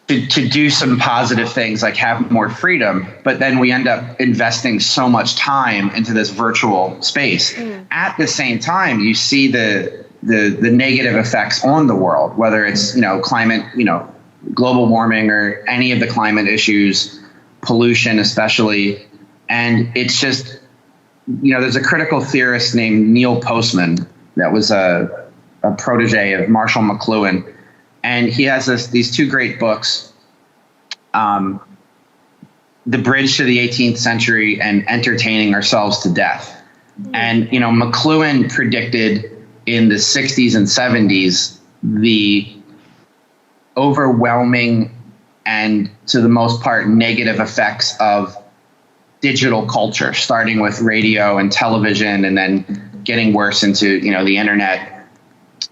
do some positive things like have more freedom. But then we end up investing so much time into this virtual space. At the same time, you see the negative effects on the world, whether it's, climate, global warming or any of the climate issues, pollution especially. And it's just, there's a critical theorist named Neil Postman that was a protege of Marshall McLuhan. And he has these two great books, The Bridge to the 18th Century and Entertaining Ourselves to Death. And, McLuhan predicted in the 60s and 70s the overwhelming and, to the most part, negative effects of digital culture, starting with radio and television and then getting worse into, the internet.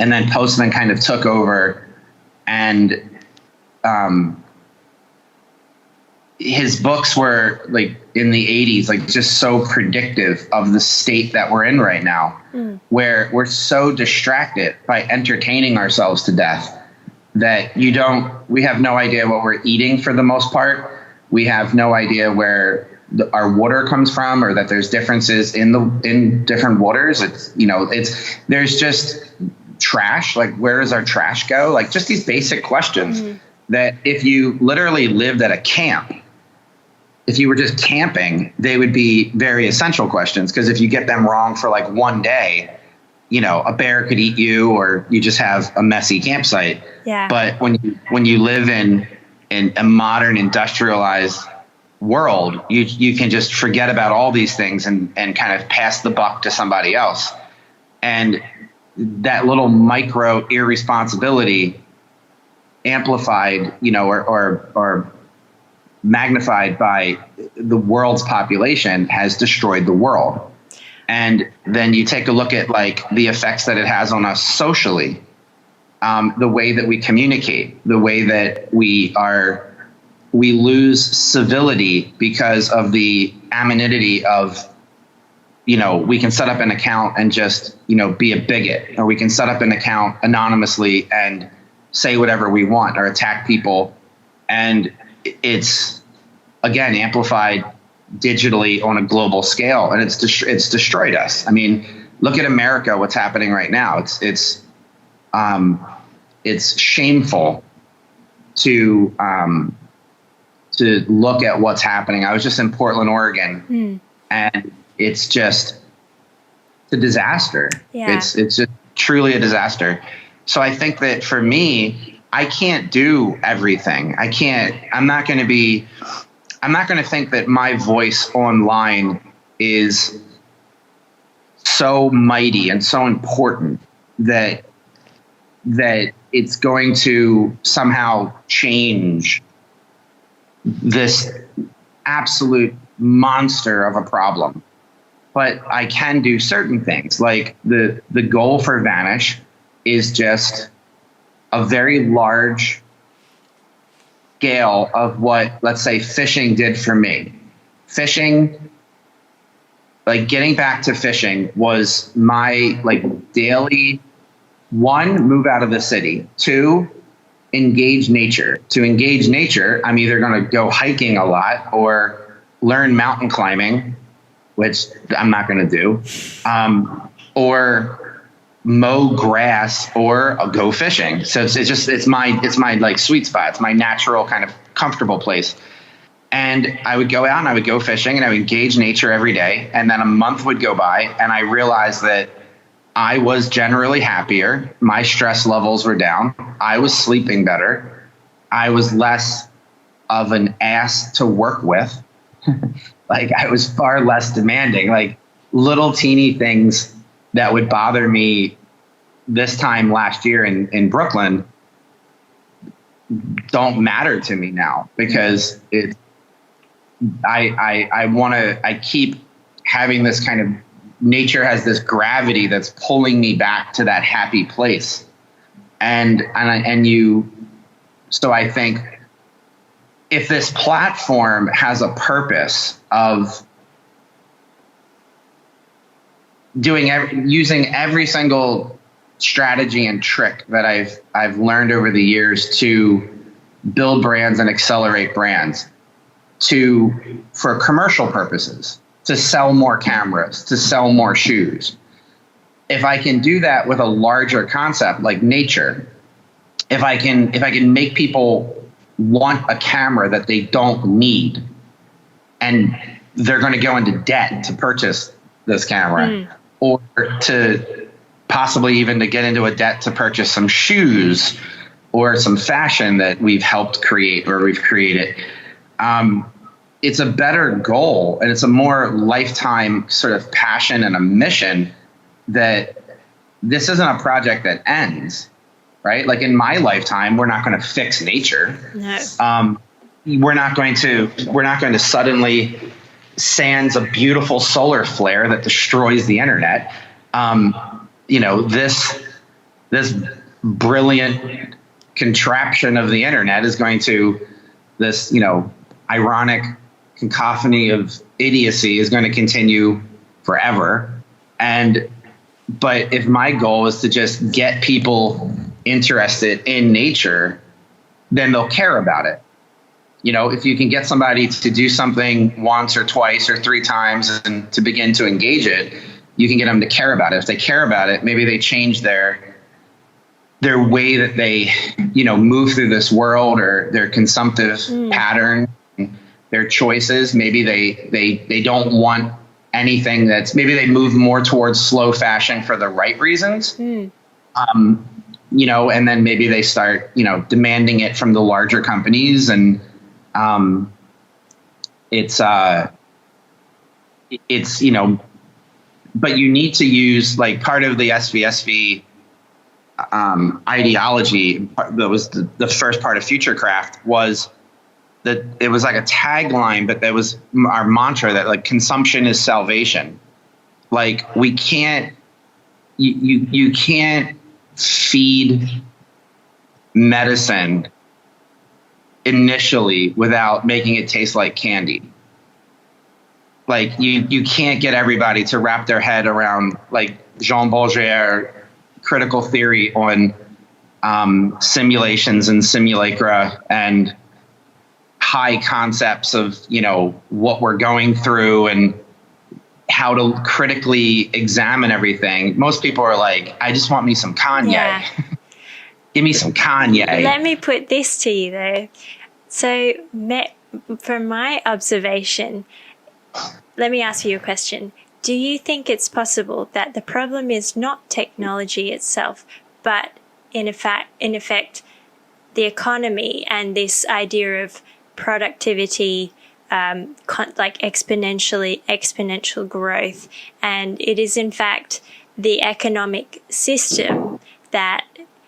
And then Postman kind of took over. And his books were like in the 80s, like just so predictive of the state that we're in right now, where we're so distracted by entertaining ourselves to death that we have no idea what we're eating for the most part. We have no idea where our water comes from, or that there's differences in different waters. There's just trash. Like, where does our trash go? Like, just these basic questions that if you literally lived at a camp, if you were just camping, they would be very essential questions. Because if you get them wrong for like one day, a bear could eat you, or you just have a messy campsite. Yeah. But when you live in a modern industrialized world, you can just forget about all these things and kind of pass the buck to somebody else. And that little micro irresponsibility amplified, or magnified by the world's population has destroyed the world. And then you take a look at like the effects that it has on us socially, the way that we communicate, the way that we lose civility because of the anonymity of, we can set up an account and just, be a bigot, or we can set up an account anonymously and say whatever we want or attack people. And it's, again, amplified digitally on a global scale, and it's destroyed us. I mean, look at America, what's happening right now. It's shameful to look at what's happening. I was just in Portland, Oregon, and it's just a disaster. Yeah. It's just truly a disaster. So I think that for me, I can't do everything. I'm not going to think that my voice online is so mighty and so important that it's going to somehow change this absolute monster of a problem. But I can do certain things. Like the goal for Vanish is just a very large scale of what, let's say, fishing did for me. Fishing, like getting back to fishing, was my like daily, one, move out of the city, two, engage nature. To engage nature, I'm either going to go hiking a lot or learn mountain climbing, which I'm not going to do, or mow grass, or go fishing. So it's my like sweet spot. It's my natural kind of comfortable place. And I would go out and I would go fishing and I would engage nature every day. And then a month would go by and I realized that I was generally happier. My stress levels were down. I was sleeping better. I was less of an ass to work with. Like I was far less demanding. Like little teeny things that would bother me this time last year in Brooklyn don't matter to me now, because I keep having this kind of, nature has this gravity that's pulling me back to that happy place. So I think if this platform has a purpose of using every single strategy and trick that I've learned over the years to build brands and accelerate brands, for commercial purposes, to sell more cameras, to sell more shoes. If I can do that with a larger concept like nature, if I can make people want a camera that they don't need, and they're going to go into debt to purchase this camera, or to possibly even to get into a debt to purchase some shoes or some fashion that we've helped create or we've created. It's a better goal, and it's a more lifetime sort of passion and a mission, that this isn't a project that ends, right? Like in my lifetime, we're not going to fix nature. No. We're not going to suddenly sans a beautiful solar flare that destroys the internet. This brilliant contraption of the internet is going to, this, ironic cacophony of idiocy is going to continue forever. But if my goal is to just get people interested in nature, then they'll care about it. If you can get somebody to do something once or twice or three times and to begin to engage it, you can get them to care about it. If they care about it, maybe they change their way that they, move through this world, or their consumptive pattern, their choices. Maybe they don't want anything maybe they move more towards slow fashion for the right reasons. And then maybe they start, demanding it from the larger companies. And but you need to use, like, part of the SVSV ideology that was the first part of Futurecraft was that it was like a tagline, but that was our mantra, that like consumption is salvation. Like you can't feed medicine initially without making it taste like candy. Like you can't get everybody to wrap their head around like Jean Baudrillard critical theory on simulations and simulacra and high concepts of, what we're going through and how to critically examine everything. Most people are like, I just want me some Kanye. Yeah. Give me some Kanye. Let me put this to you though. So from my observation, let me ask you a question. Do you think it's possible that the problem is not technology itself, but in effect, the economy and this idea of productivity, like exponential growth, and it is in fact the economic system that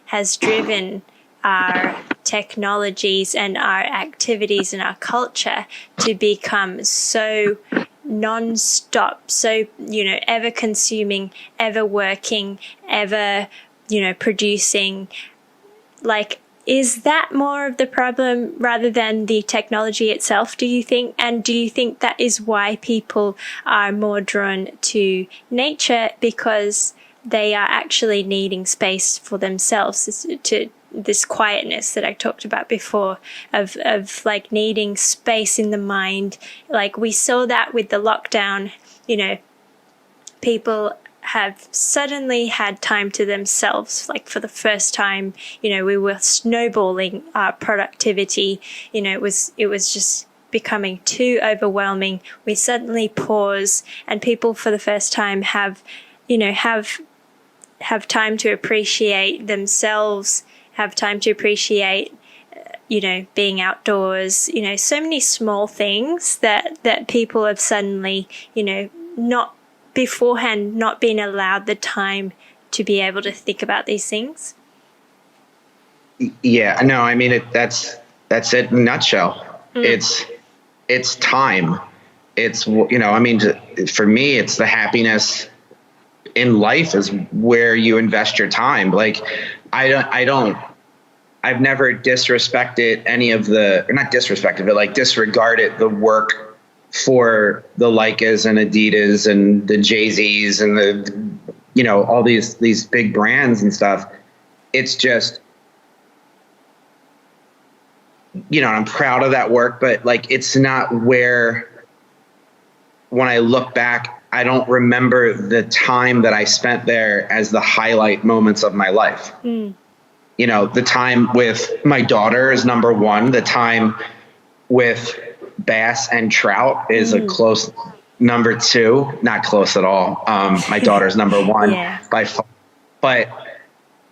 has driven our technologies and our activities and our culture to become so non-stop, so, ever consuming, ever working, ever, producing. Like, is that more of the problem rather than the technology itself, do you think? And do you think that is why people are more drawn to nature, because they are actually needing space for themselves, to this quietness that I talked about before, of like needing space in the mind? Like, we saw that with the lockdown, people have suddenly had time to themselves. Like, for the first time, we were snowballing our productivity. It was just becoming too overwhelming. We suddenly pause, and people for the first time have time to appreciate themselves, have time to appreciate being outdoors, so many small things that people have suddenly, not beforehand, not been allowed the time to be able to think about these things. Yeah, no, I mean, that's it in a nutshell. It's time. It's, for me, it's the happiness in life is where you invest your time. Like, I've never disrespected any of or not disrespected, but like disregarded the work for the Leicas and Adidas and the Jay-Z's and the, all these big brands and stuff. It's just, I'm proud of that work, but like, it's not where, when I look back, I don't remember the time that I spent there as the highlight moments of my life. The time with my daughter is number one. The time with bass and trout is a close number two. Not close at all. My daughter's number one by far. But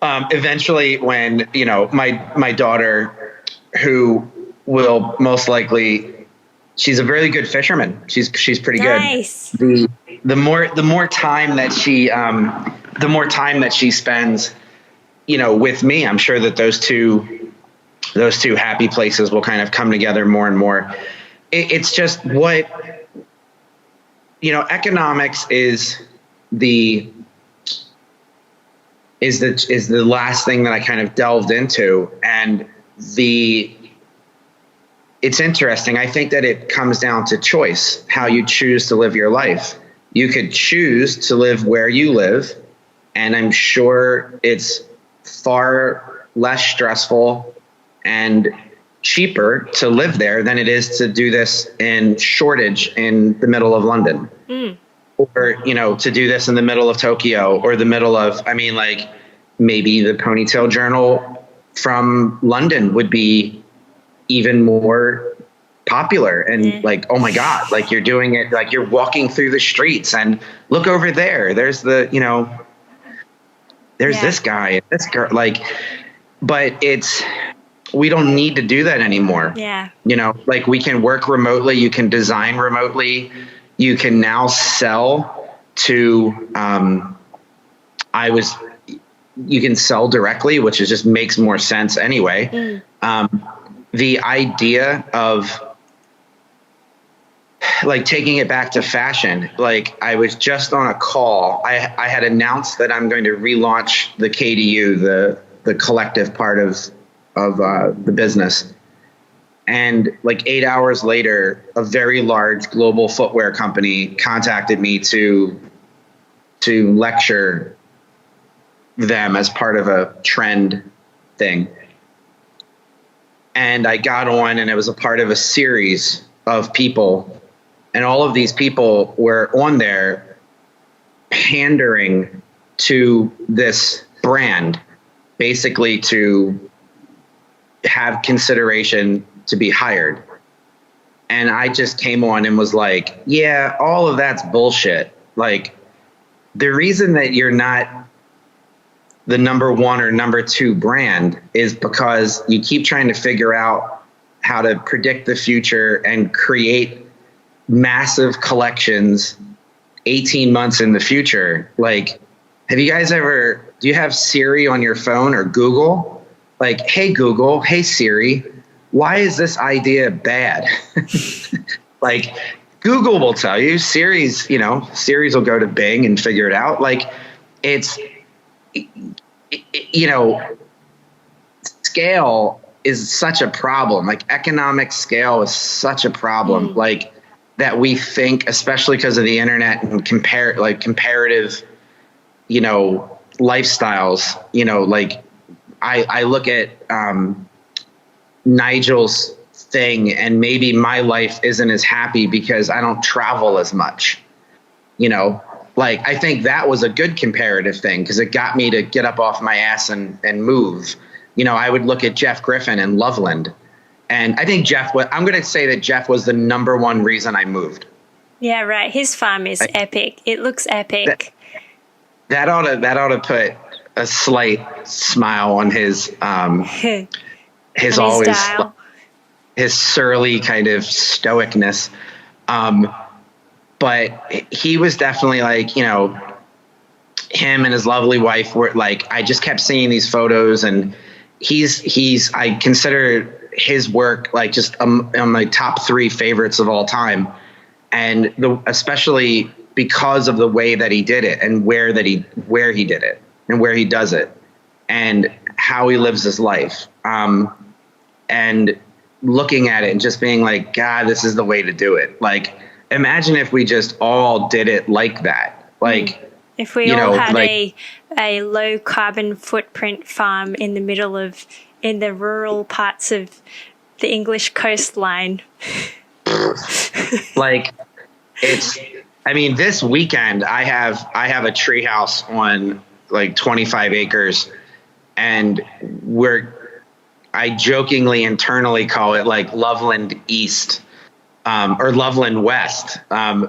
eventually, when my daughter, who will most likely, she's a very good fisherman. She's pretty nice. Good. The more time that she spends, with me, I'm sure that those two happy places will kind of come together more and more. It's just what, economics is the last thing that I kind of delved into. And it's interesting. I think that it comes down to choice, how you choose to live your life. You could choose to live where you live, and I'm sure it's far less stressful and cheaper to live there than it is to do this in Shoreditch in the middle of London, or to do this in the middle of Tokyo, or the middle of, maybe the Ponytail Journal from London would be even more popular, and like, oh my God, like, you're doing it, like, you're walking through the streets and look over there, there's the there's this guy and this girl, like, but we don't need to do that anymore. Like, we can work remotely, you can design remotely, you can now sell to you can sell directly, which just makes more sense anyway. The idea of, like, taking it back to fashion, like, I was just on a call. I had announced that I'm going to relaunch the KDU, the collective part of the business. And like 8 hours later, a very large global footwear company contacted me to lecture them as part of a trend thing. And I got on, and it was a part of a series of people. And all of these people were on there pandering to this brand, basically to have consideration to be hired. And I just came on and was like, yeah, all of that's bullshit. Like, the reason that you're not the number one or number two brand is because you keep trying to figure out how to predict the future and create massive collections 18 months in the future. Like, do you have Siri on your phone or Google? like, hey, Google, hey, Siri, why is this idea bad? Like, Google will tell you. Siri's will go to Bing and figure it out. Like, it's, scale is such a problem. Like, economic scale is such a problem. Like, that we think, especially because of the internet and comparative, lifestyles, like I look at Nigel's thing, and maybe my life isn't as happy because I don't travel as much. Like, I think that was a good comparative thing because it got me to get up off my ass and move. I would look at Jeff Griffin in Loveland, and I think I'm going to say that Jeff was the number one reason I moved. Yeah, right. His farm is epic. It looks epic. That ought to put a slight smile on his his always his surly kind of stoicness. But he was definitely like, him and his lovely wife were like, I just kept seeing these photos, and I consider his work like just on my top 3 favorites of all time. And especially because of the way that he did it and where he did it and where he does it and how he lives his life. And looking at it and just being like, God, this is the way to do it. Like, imagine if we just all did it like that. Like, if we all had a low carbon footprint farm in the rural parts of the English coastline. Like, this weekend I have a treehouse on like 25 acres, and I jokingly internally call it like Loveland East, or Loveland West,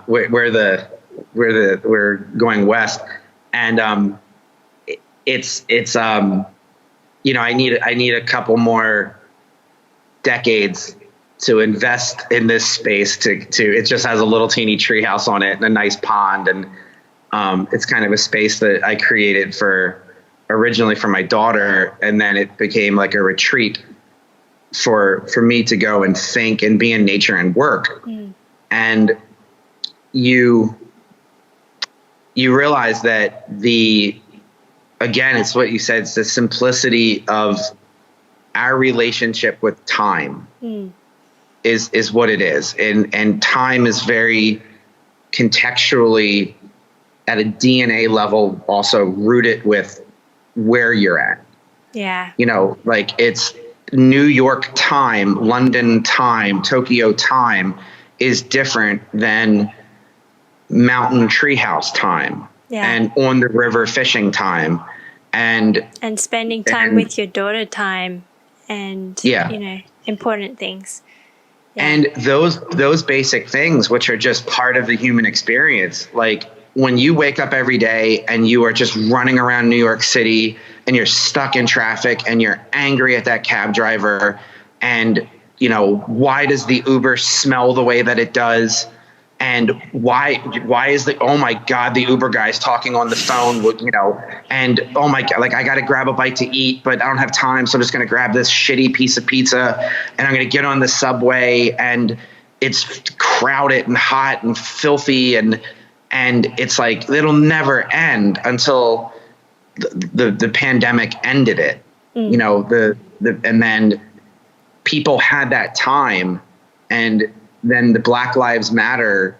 we're going west, and I need a couple more decades to invest in this space to it just has a little teeny treehouse on it and a nice pond, and it's kind of a space that I created originally for my daughter, and then it became like a retreat for me to go and think and be in nature and work. And you realize that again, it's what you said, it's the simplicity of our relationship with time is what it is. And time is very contextually at a DNA level also rooted with where you're at. Yeah. Like, it's New York time, London time, Tokyo time is different than mountain treehouse time. Yeah. And on the river fishing time, and spending time with your daughter time, and important things. Yeah. And those basic things, which are just part of the human experience, like when you wake up every day and you are just running around New York City and you're stuck in traffic and you're angry at that cab driver, and why does the Uber smell the way that it does? And why is oh my God, the Uber guy's talking on the phone, and oh my God, like, I got to grab a bite to eat, but I don't have time. So I'm just going to grab this shitty piece of pizza and I'm going to get on the subway, and it's crowded and hot and filthy. And it's like, it'll never end until the pandemic ended it, and then people had that time, and then the Black Lives Matter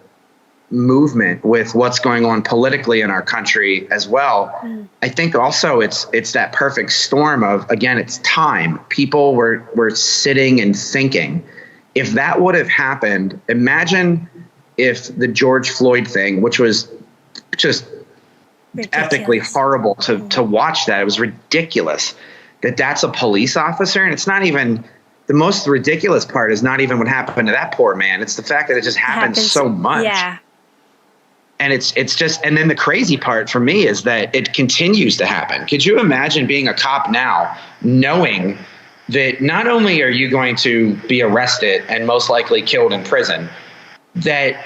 movement with what's going on politically in our country as well. I think also it's that perfect storm of, again, it's time. People were sitting and thinking. If that would have happened, imagine if the George Floyd thing, which was just ethically horrible to watch that. It was ridiculous that's a police officer, and it's not even. The most ridiculous part is not even what happened to that poor man. It's the fact that it just happens so much. Yeah. And it's just, and then the crazy part for me is that it continues to happen. Could you imagine being a cop now, knowing that not only are you going to be arrested and most likely killed in prison, that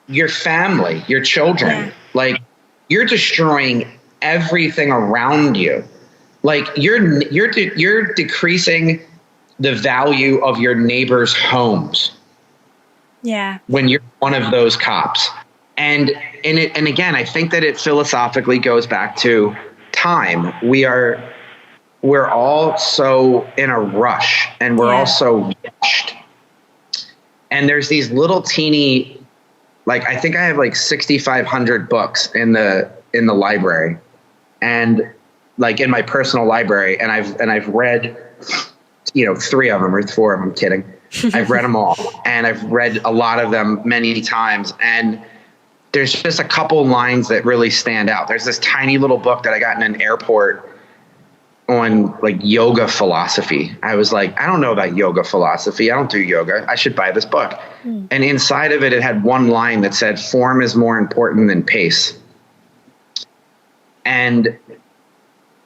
your family, your children, like, you're destroying everything around you. like you're decreasing the value of your neighbors' homes. Yeah. When you're one of those cops. And again, I think that it philosophically goes back to time. We're all so in a rush, and we're all so rushed. And there's these little teeny, like, I think I have like 6,500 books in the library, and like in my personal library, and I've read, 3 of them or 4 of them. I'm kidding. I've read them all, and I've read a lot of them many times. And there's just a couple lines that really stand out. There's this tiny little book that I got in an airport on like yoga philosophy. I was like, I don't know about yoga philosophy. I don't do yoga. I should buy this book. And inside of it, it had one line that said, "Form is more important than pace." And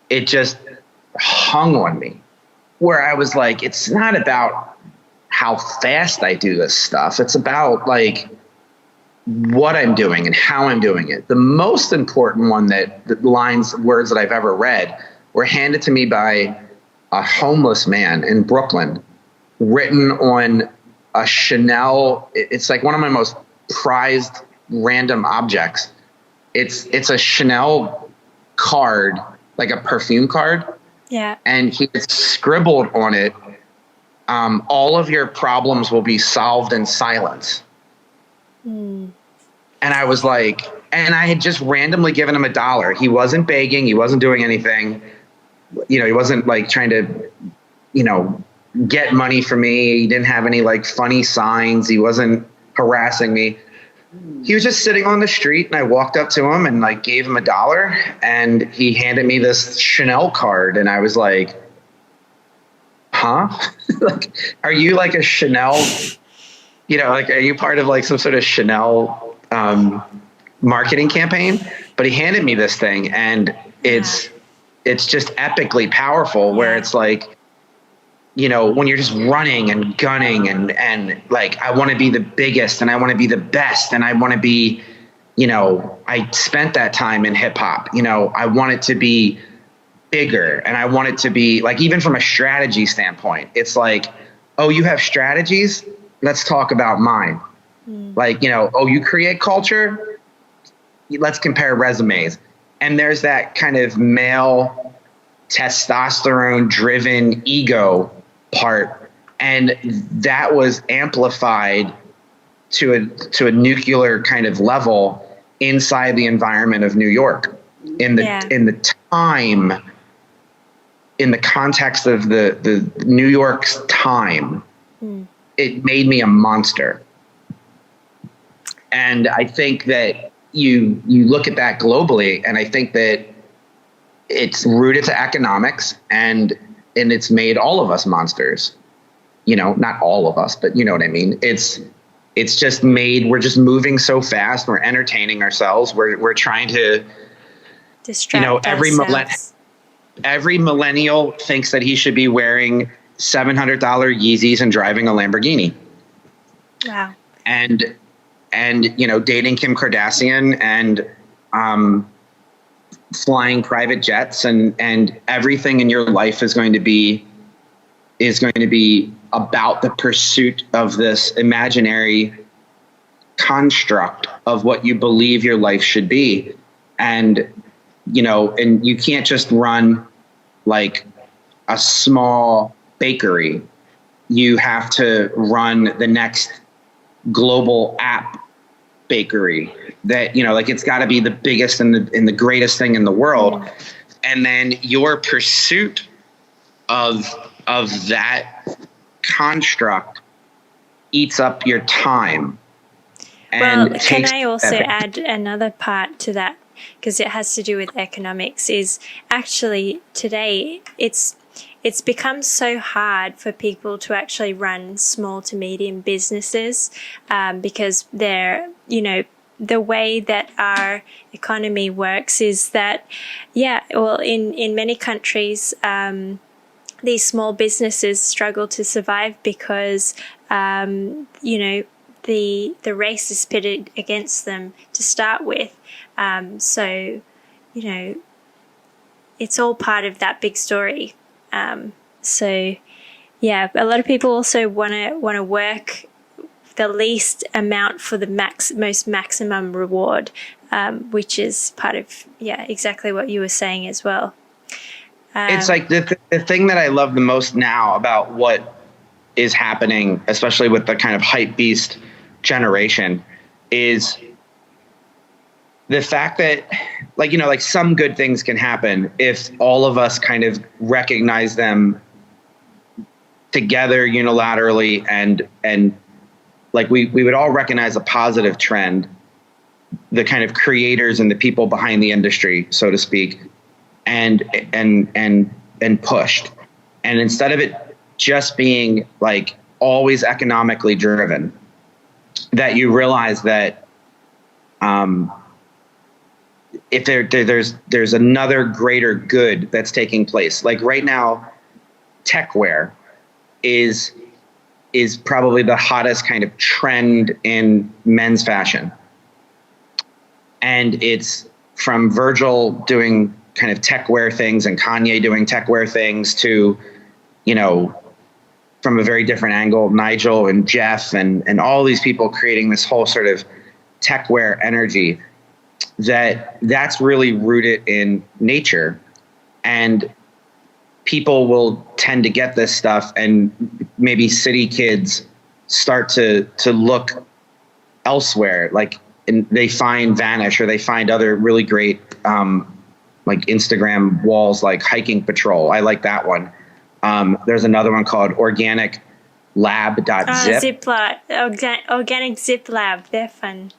it just hung on me, where I was like, it's not about how fast I do this stuff. It's about like what I'm doing and how I'm doing it. The most important one, words that I've ever read were handed to me by a homeless man in Brooklyn, written on a Chanel. It's like one of my most prized random objects. It's a Chanel card, like a perfume card. Yeah. And he had scribbled on it, all of your problems will be solved in silence. And I was like, and I had just randomly given him $1. He wasn't begging. He wasn't doing anything. He wasn't like trying to, get money from me. He didn't have any like funny signs. He wasn't harassing me. He was just sitting on the street, and I walked up to him and like gave him $1, and he handed me this Chanel card, and I was like, huh? Like, are you like a Chanel, like, are you part of like some sort of Chanel marketing campaign? But he handed me this thing, and it's just epically powerful, where it's like, when you're just running and gunning and like, I want to be the biggest, and I want to be the best, and I want to be, I spent that time in hip hop, I want it to be bigger, and I want it to be like, even from a strategy standpoint, it's like, oh, you have strategies? Let's talk about mine. Like, oh, you create culture? Let's compare resumes. And there's that kind of male testosterone driven ego part, and that was amplified to a nuclear kind of level inside the environment of New York in the time, in the context of the New York's time. It made me a monster. And I think that you look at that globally, and I think that it's rooted to economics, and it's made all of us monsters. Not all of us, but you know what I mean? It's just made, we're just moving so fast. We're entertaining ourselves. We're trying to distract ourselves. Every millennial thinks that he should be wearing $700 Yeezys and driving a Lamborghini. Wow. And dating Kim Kardashian, and flying private jets, and everything in your life is going to be about the pursuit of this imaginary construct of what you believe your life should be. And and you can't just run like a small bakery. You have to run the next global app bakery that, like, it's got to be the biggest and the greatest thing in the world. And then your pursuit of that construct eats up your time. And well, can I also add another part to that, because it has to do with economics, is actually today it's become so hard for people to actually run small to medium businesses, because they're, the way that our economy works is that, in many countries, these small businesses struggle to survive because, the race is pitted against them to start with. So, it's all part of that big story. So yeah, a lot of people also want to work the least amount for the most maximum reward, which is part of exactly what you were saying as well. It's like the thing that I love the most now about what is happening, especially with the kind of hype beast generation, is the fact that, like, you know, like some good things can happen if all of us kind of recognize them together unilaterally, and like we would all recognize a positive trend, the kind of creators and the people behind the industry, so to speak, and pushed. And instead of it just being like always economically driven, that you realize that if there's another greater good that's taking place. Like right now, techwear is probably the hottest kind of trend in men's fashion. And it's from Virgil doing kind of techwear things and Kanye doing techwear things to, you know, from a very different angle, Nigel and Jeff and all these people creating this whole sort of techwear energy that's really rooted in nature. And people will tend to get this stuff, and maybe city kids start to look elsewhere, like they find Vanish, or they find other really great like Instagram walls like Hiking Patrol. I like that one. There's another one called Organic Lab.zip. Organic Zip Lab. They're fun.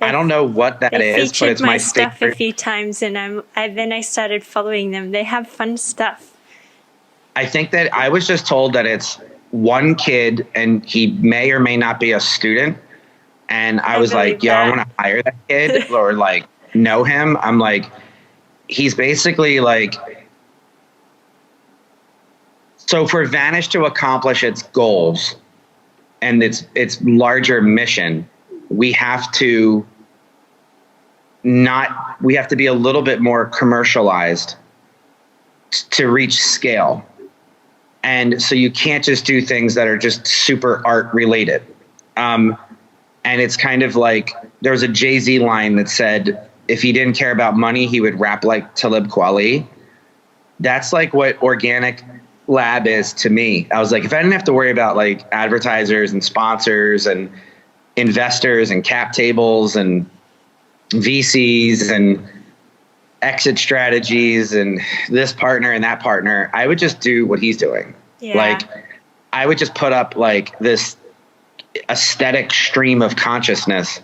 I don't know what that is, but it's my stuff favorite. a few times, and then I started following them. They have fun stuff. I think that I was just told that it's one kid, and he may or may not be a student. And I was like, yo, I want to hire that kid or like know him. I'm like, he's basically like, so for Vanish to accomplish its goals and its larger mission, we have to be a little bit more commercialized to reach scale. And so you can't just do things that are just super art related. And it's kind of like, there was a Jay-Z line that said, if he didn't care about money, he would rap like Talib Kweli. That's like what Organic Lab is to me. I was like, if I didn't have to worry about like advertisers and sponsors and investors and cap tables and VCs and exit strategies and this partner and that partner, I would just do what he's doing. Yeah. Like I would just put up like this aesthetic stream of consciousness.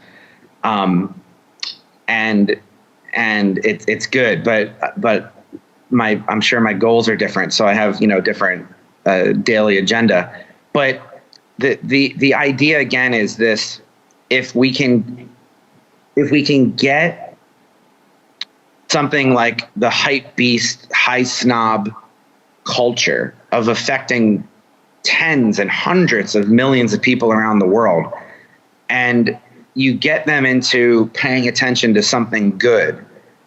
And it's good, but I'm sure my goals are different. So I have, different daily agenda, but the idea again is this: if we can get something like the hype beast, high snob culture of affecting tens and hundreds of millions of people around the world, and you get them into paying attention to something good,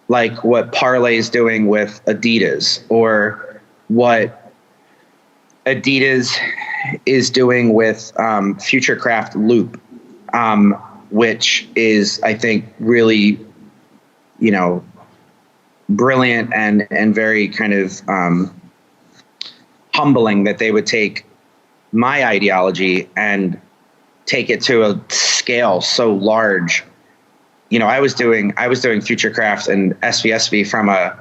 like what Parlay's doing with Adidas, or what Adidas is doing with Futurecraft Loop, which is, I think, really, brilliant and very kind of humbling that they would take my ideology and take it to a scale so large. I was doing Futurecraft and SVSV from a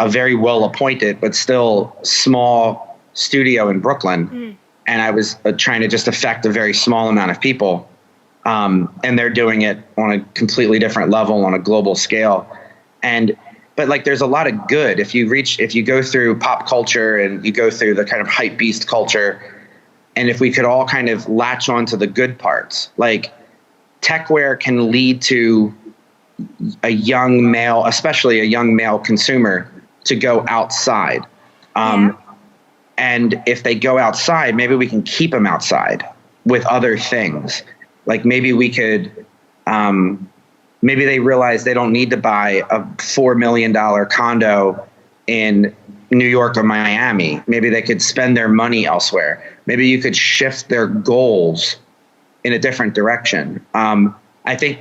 very well appointed but still small studio in Brooklyn, and I was trying to just affect a very small amount of people, and they're doing it on a completely different level on a global scale. But like, there's a lot of good if you go through pop culture and you go through the kind of hype beast culture, and if we could all kind of latch on to the good parts, like techwear can lead to a young male, especially a young male consumer, to go outside. And if they go outside, maybe we can keep them outside with other things. Like maybe we could maybe they realize they don't need to buy a $4 million condo in New York or Miami. Maybe they could spend their money elsewhere. Maybe you could shift their goals in a different direction. I think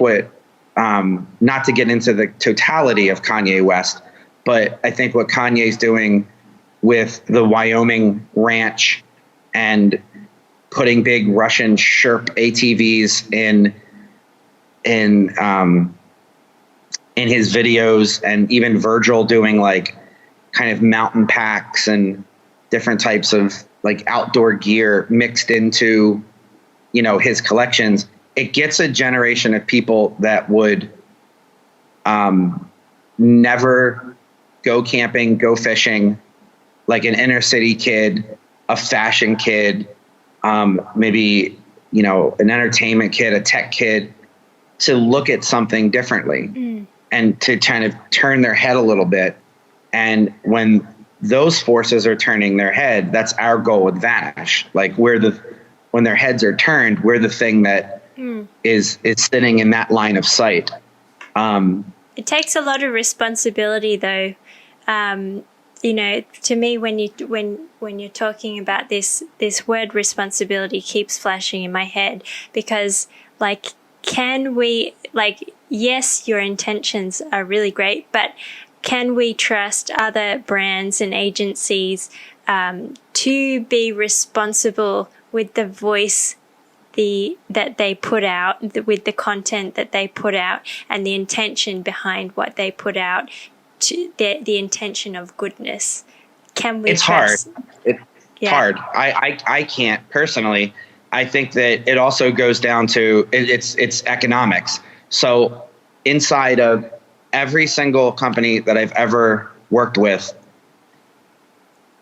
not to get into the totality of Kanye West, but I think what Kanye's doing with the Wyoming ranch and putting big Russian Sherp ATVs in his videos, and even Virgil doing like kind of mountain packs and different types of like outdoor gear mixed into, his collections, it gets a generation of people that would never go camping, go fishing, like an inner city kid, a fashion kid, maybe, an entertainment kid, a tech kid, to look at something differently and to kind of turn their head a little bit. And when those forces are turning their head, that's our goal with Vanish. Like when their heads are turned, we're the thing that is sitting in that line of sight. It takes a lot of responsibility, though. To me, when you're talking about this word responsibility keeps flashing in my head, because like, can we, like, yes, your intentions are really great, but can we trust other brands and agencies to be responsible with the voice that they put out, with the content that they put out, and the intention behind what they put out, to the intention of goodness? Can we It's trust? hard. It's hard. I can't personally. I think that it also goes down to it's economics. So inside of every single company that I've ever worked with,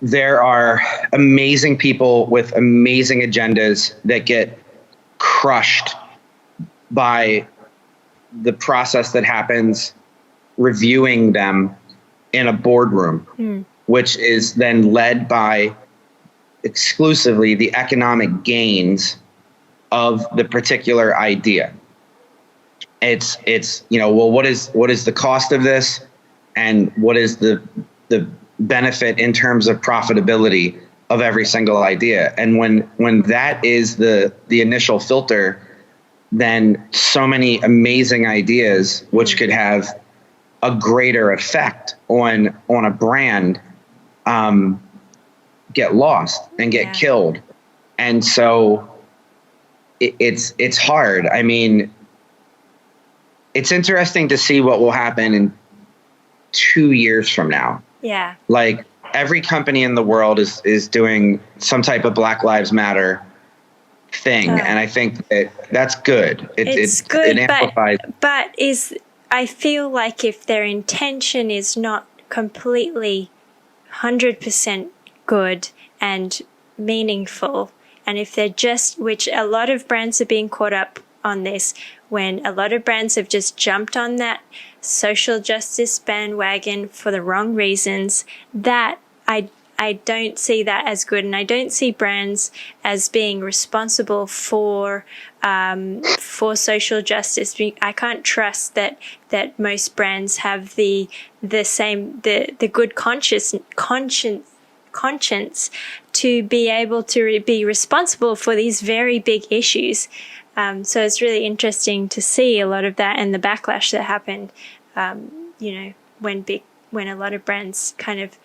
there are amazing people with amazing agendas that get crushed by the process that happens reviewing them in a boardroom, which is then led by exclusively the economic gains of the particular idea. It's well, what is the cost of this, and what is the benefit in terms of profitability of every single idea? And when that is the initial filter, then so many amazing ideas which could have a greater effect on a brand get lost and get killed. And so it's hard. I mean, it's interesting to see what will happen in 2 years from now. Yeah. Like, every company in the world is doing some type of Black Lives Matter thing. And I think that's good. It's good, it amplifies. But I feel like if their intention is not completely 100% good and meaningful, and if they're just, which a lot of brands are being caught up on this, when a lot of brands have just jumped on that social justice bandwagon for the wrong reasons, that I don't see that as good, and I don't see brands as being responsible for social justice. I can't trust that most brands have the good conscience to be able to be responsible for these very big issues. So it's really interesting to see a lot of that and the backlash that happened. When a lot of brands kind of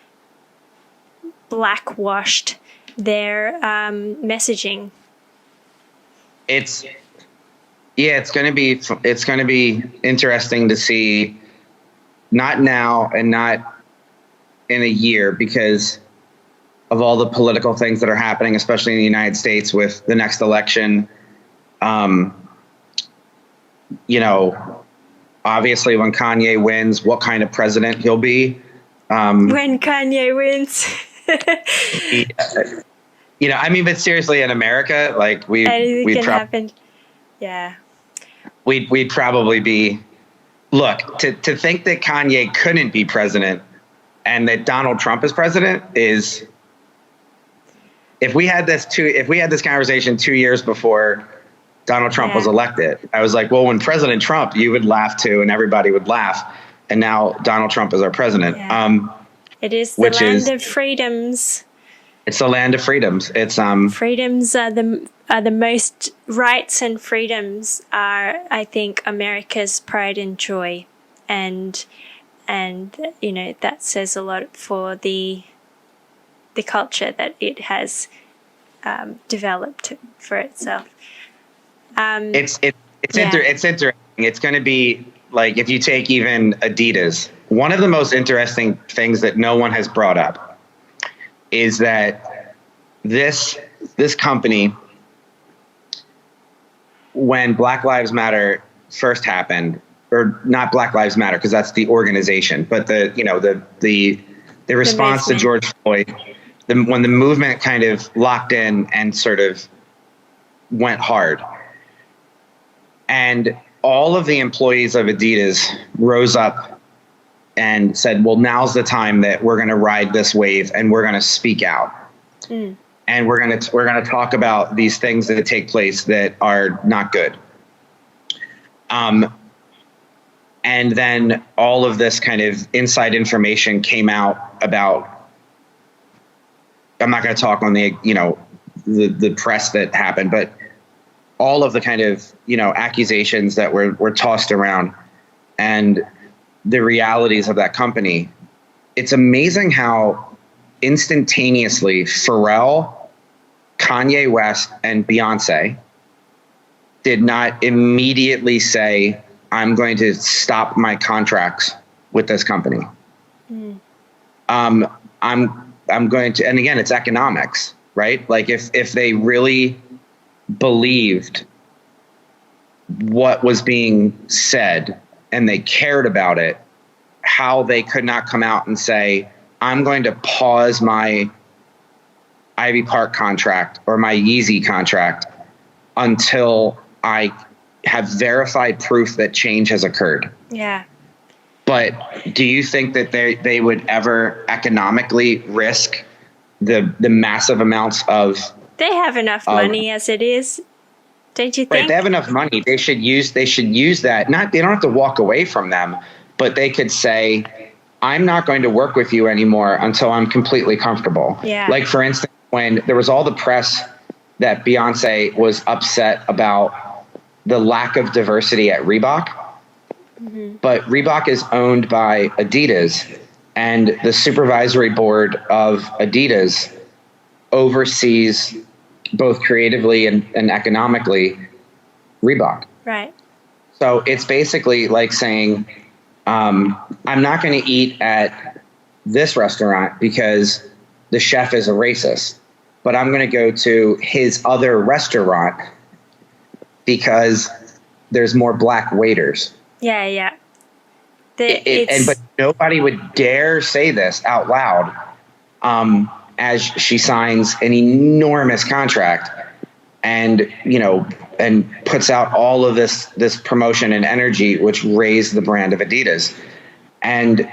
blackwashed their messaging. It's going to be interesting to see, not now and not in a year, because of all the political things that are happening, especially in the United States with the next election. Obviously when Kanye wins, what kind of president he'll be. When Kanye wins. But seriously, in America, like anything can happen. Yeah. We'd probably be, look, to think that Kanye couldn't be president and that Donald Trump is president is, if we had this conversation 2 years before Donald Trump was elected. I was like, well, when President Trump, you would laugh too, and everybody would laugh. And now Donald Trump is our president. Yeah. It is the land of freedoms. It's the land of freedoms. It's freedoms are the most rights, and freedoms are, I think, America's pride and joy, and you know, that says a lot for the culture that it has developed for itself. It's interesting. It's going to be like, if you take even Adidas, one of the most interesting things that no one has brought up is that this company, when Black Lives Matter first happened, or not Black Lives Matter, because that's the organization, but the response to George Floyd, when the movement kind of locked in and sort of went hard, and all of the employees of Adidas rose up and said, well, now's the time that we're going to ride this wave, and we're going to speak out. And we're going to talk about these things that take place that are not good. And then all of this kind of inside information came out about, I'm not going to talk on the press that happened, but all of the kind of, accusations that were tossed around and the realities of that company. It's amazing how instantaneously Pharrell, Kanye West, and Beyonce did not immediately say, I'm going to stop my contracts with this company. I'm going to, and again, it's economics, right? Like if they really believed what was being said and they cared about it, how they could not come out and say, I'm going to pause my Ivy Park contract or my Yeezy contract until I have verified proof that change has occurred. Yeah. But do you think that they would ever economically risk the massive amounts of... They have enough money as it is, don't you think? Right, they have enough money. They should use that. They don't have to walk away from them, but they could say, I'm not going to work with you anymore until I'm completely comfortable. Yeah. Like, for instance, when there was all the press that Beyonce was upset about the lack of diversity at Reebok, but Reebok is owned by Adidas, and the supervisory board of Adidas oversees both creatively and economically Reebok. Right. So it's basically like saying, I'm not going to eat at this restaurant because the chef is a racist, but I'm going to go to his other restaurant because there's more black waiters. Yeah, yeah. But nobody would dare say this out loud as she signs an enormous contract and puts out all of this promotion and energy, which raised the brand of Adidas. And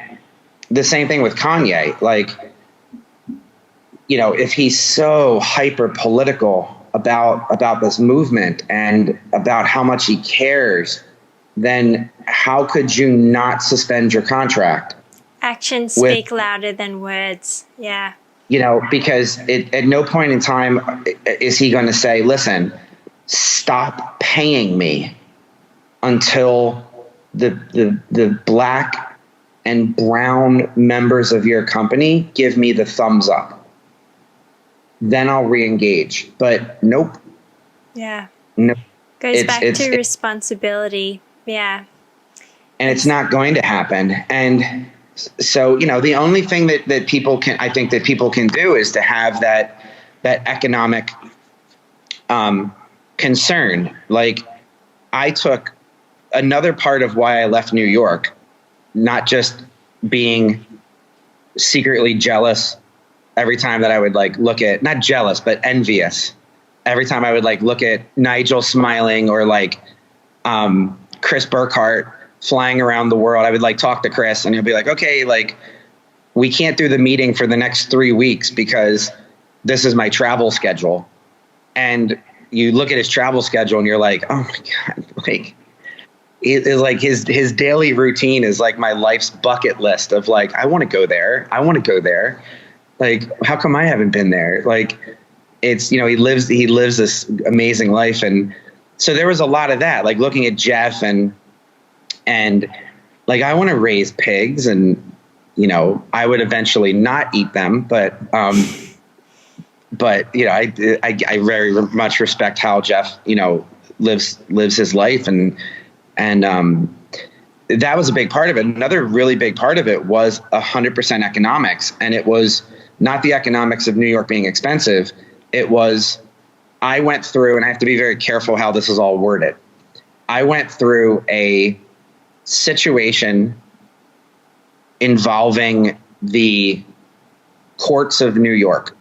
the same thing with Kanye. Like, if he's so hyper political about this movement and about how much he cares, then how could you not suspend your contract? Actions speak louder than words. Yeah. Because at no point in time is he going to say, listen, stop paying me until the black and brown members of your company give me the thumbs up. Then I'll re-engage. But nope. Yeah. Nope. Goes back to responsibility. Yeah. And it's not going to happen. And so, the only thing that people can do is to have that economic concern. Like, I took another part of why I left New York, not just being secretly jealous every time that I would look at, not jealous, but envious. Every time I would look at Nigel smiling or Chris Burkhardt flying around the world. I would talk to Chris and he'll be like, okay, we can't do the meeting for the next 3 weeks because this is my travel schedule. And you look at his travel schedule and you're like, oh my God, like it is like his daily routine is like my life's bucket list of like, I want to go there. I want to go there. Like, how come I haven't been there? Like, it's, he lives this amazing life. And so there was a lot of that, like looking at Jeff and like, I want to raise pigs and, I would eventually not eat them, but I very much respect how Jeff, lives his life. And that was a big part of it. Another really big part of it was 100% economics. And it was not the economics of New York being expensive. It was, I went through, and I have to be very careful how this is all worded. I went through a situation involving the courts of New York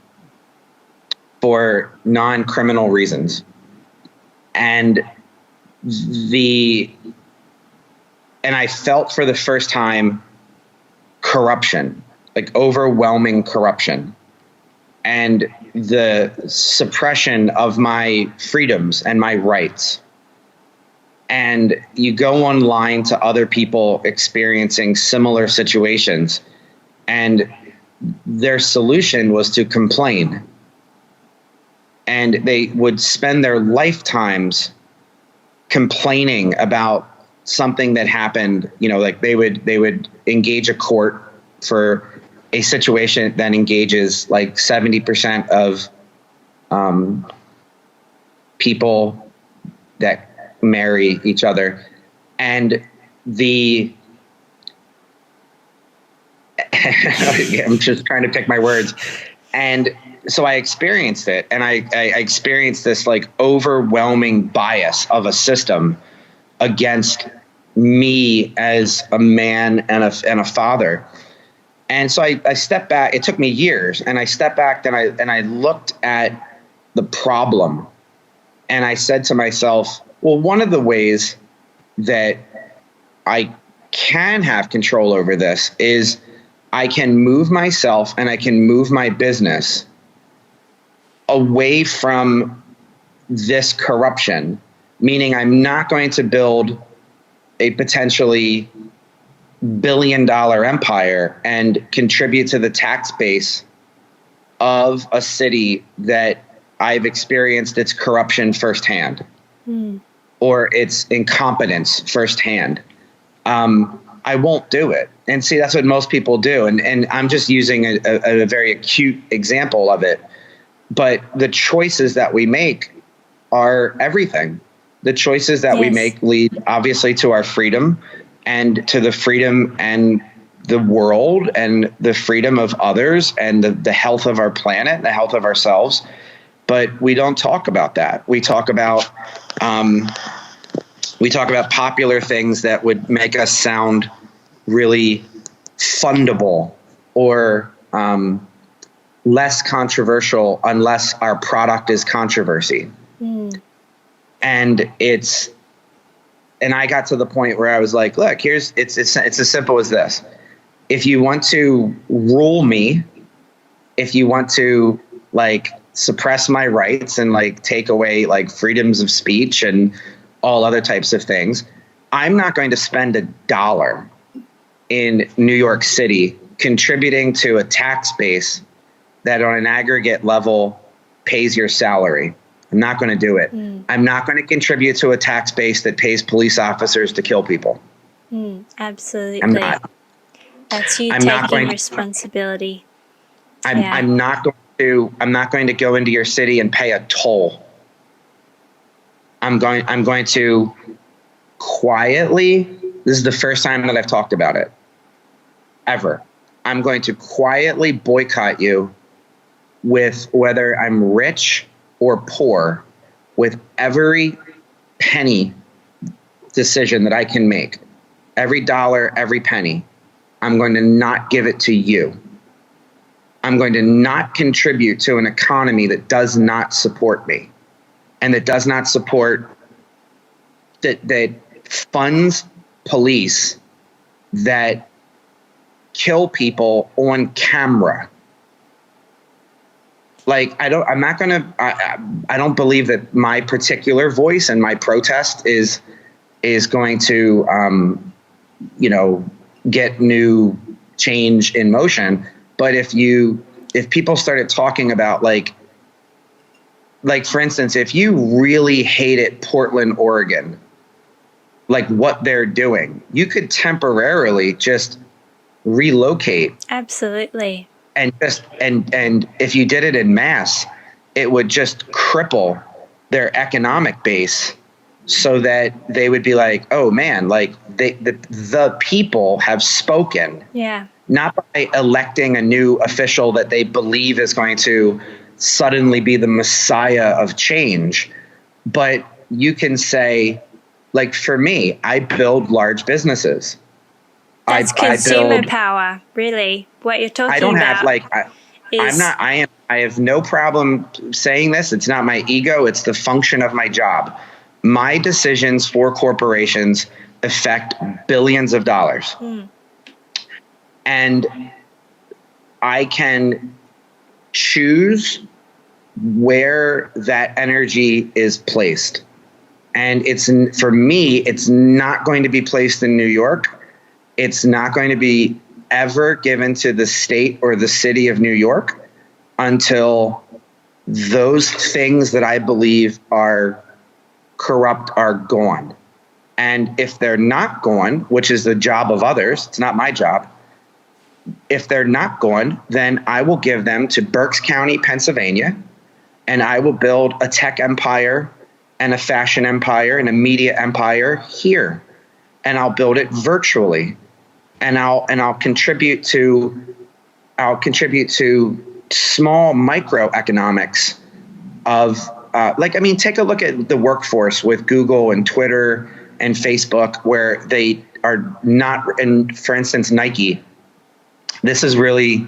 for non-criminal reasons. And I felt for the first time corruption, like overwhelming corruption, and the suppression of my freedoms and my rights. And you go online to other people experiencing similar situations, and their solution was to complain. And they would spend their lifetimes complaining about something that happened, like they would engage a court for a situation that engages like 70% of people that marry each other. And I'm just trying to pick my words. And so I experienced it, and I experienced this like overwhelming bias of a system against me as a man and a father. And so I stepped back. It took me years, and I stepped back and I looked at the problem, and I said to myself, well, one of the ways that I can have control over this is I can move myself and I can move my business away from this corruption, meaning I'm not going to build a potentially billion-dollar empire and contribute to the tax base of a city that I've experienced its corruption firsthand. Or its incompetence firsthand. I won't do it. And see, that's what most people do. And I'm just using a very acute example of it. But the choices that we make are everything. The choices that we make lead obviously to our freedom, and to the freedom and the world and the freedom of others, and the health of our planet, the health of ourselves. But we don't talk about that. We talk about popular things that would make us sound really fundable or less controversial, unless our product is controversy. And I got to the point where I was like, look, it's as simple as this. If you want to rule me, if you want to like suppress my rights and like take away like freedoms of speech and all other types of things, I'm not going to spend $1 in New York City contributing to a tax base that on an aggregate level pays your salary. I'm not going to do it. I'm not going to contribute to a tax base that pays police officers to kill people. Absolutely. I'm not. That's you taking responsibility. I'm not going to go into your city and pay a toll. I'm going to quietly, this is the first time that I've talked about it, ever. I'm going to quietly boycott you with whether I'm rich or poor, with every penny decision that I can make. Every dollar, every penny. I'm going to not give it to you. I'm going to not contribute to an economy that does not support me, and that does not support, that funds police that kill people on camera. like, I don't believe that my particular voice and my protest is going to, get new change in motion. But if people started talking about like for instance, if you really hated Portland, Oregon, like what they're doing, you could temporarily just relocate. Absolutely. And if you did it in mass, it would just cripple their economic base, so that they would be like, oh man, like the people have spoken. Yeah. Not by electing a new official that they believe is going to suddenly be the messiah of change, but you can say, like, for me, I build large businesses. That's consumer power, really. What you're talking about. I don't have I have no problem saying this. It's not my ego. It's the function of my job. My decisions for corporations affect billions of dollars. And I can choose where that energy is placed. And for me, it's not going to be placed in New York. It's not going to be ever given to the state or the city of New York until those things that I believe are corrupt are gone. And if they're not gone, which is the job of others, it's not my job. If they're not gone, then I will give them to Berks County, Pennsylvania, and I will build a tech empire and a fashion empire and a media empire here. And I'll build it virtually. And I'll contribute to small microeconomics of take a look at the workforce with Google and Twitter and Facebook, where they are not, and for instance, Nike. This is really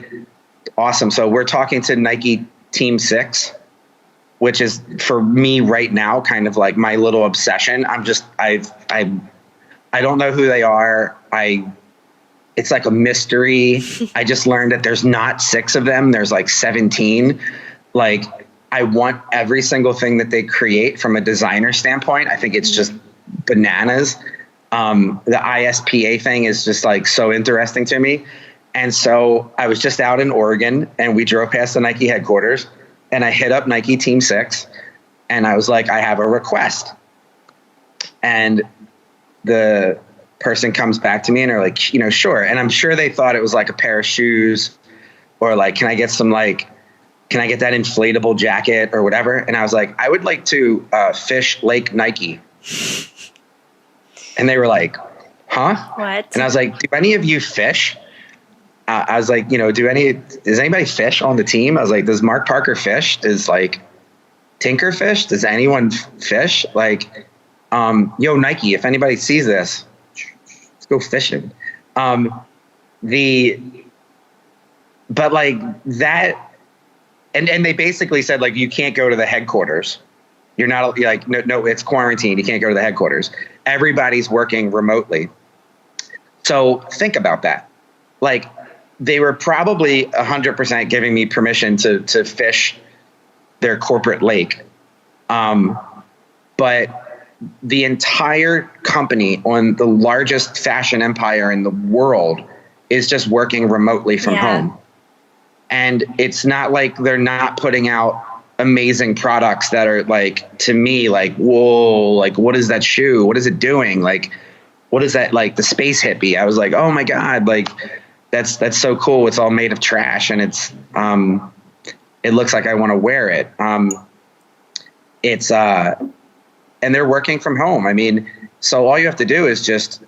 awesome. So we're talking to Nike Team 6, which is for me right now kind of like my little obsession. I don't know who they are. It's like a mystery. I just learned that there's not 6 of them. There's like 17. Like, I want every single thing that they create from a designer standpoint. I think it's just bananas. The ISPA thing is just like so interesting to me. And so I was just out in Oregon and we drove past the Nike headquarters and I hit up Nike Team 6 and I was like, I have a request. And the person comes back to me and they're like, sure. And I'm sure they thought it was like a pair of shoes or like, can I get that inflatable jacket or whatever? And I was like, I would like to fish Lake Nike. And they were like, huh? What? And I was like, do any of you fish? I was like, does anybody fish on the team? I was like, does Mark Parker fish? Does like Tinker fish? Does anyone fish? Like, yo, Nike, if anybody sees this, let's go fishing. But like that, and they basically said, like, you can't go to the headquarters. You're not like, no, it's quarantine. You can't go to the headquarters. Everybody's working remotely. So think about that. Like, they were probably 100% giving me permission to fish their corporate lake. But the entire company on the largest fashion empire in the world is just working remotely from home. And it's not like they're not putting out amazing products that are like, to me, like, whoa, like, what is that shoe? What is it doing? Like, what is that? Like the space hippie. I was like, oh my God, like that's so cool. It's all made of trash and it's, it looks like I want to wear it. And they're working from home. I mean, so all you have to do is just,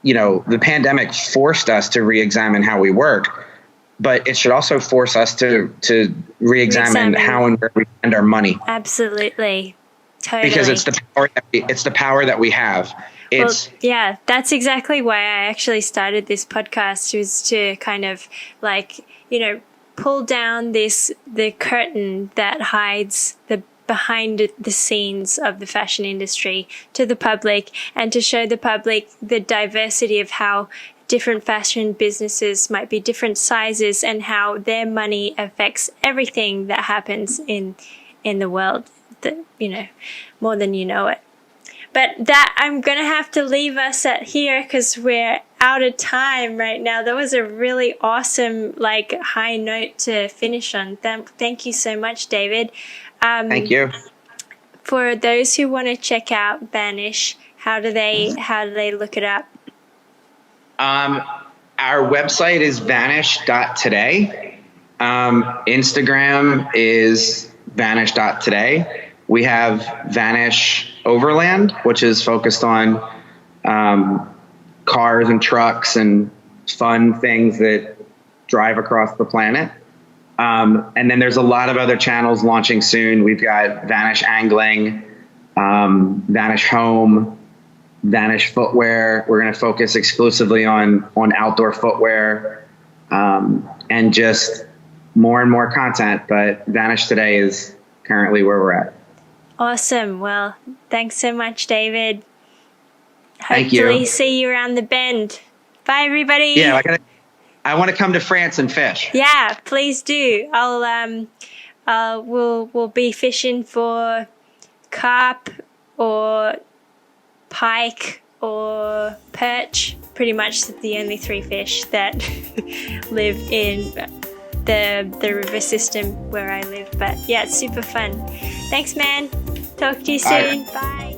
the pandemic forced us to re-examine how we work, but it should also force us to re-examine how and where we spend our money. Absolutely. Totally. Because it's the power that we have. Yeah, that's exactly why I actually started this podcast, was to kind of like, pull down the curtain that hides the behind the scenes of the fashion industry to the public, and to show the public the diversity of how different fashion businesses might be different sizes, and how their money affects everything that happens in the world, that, more than you know it. But that, I'm going to have to leave us at here because we're out of time right now. That was a really awesome, high note to finish on. Thank you so much, David. Thank you. For those who want to check out Vanish, how do they look it up? Our website is vanish.today. Instagram is vanish.today. We have Vanish Overland, which is focused on cars and trucks and fun things that drive across the planet. And then there's a lot of other channels launching soon. We've got Vanish Angling, Vanish Home, Vanish Footwear. We're going to focus exclusively on outdoor footwear, and just more and more content. But Vanish Today is currently where we're at. Awesome. Well, thanks so much, David. Thank you. Hopefully see you around the bend. Bye, everybody. Yeah, I want to come to France and fish. Yeah, please do. We'll be fishing for carp or pike or perch. Pretty much the only 3 fish that live in the river system where I live. But yeah, it's super fun. Thanks, man. Talk to you soon. Bye.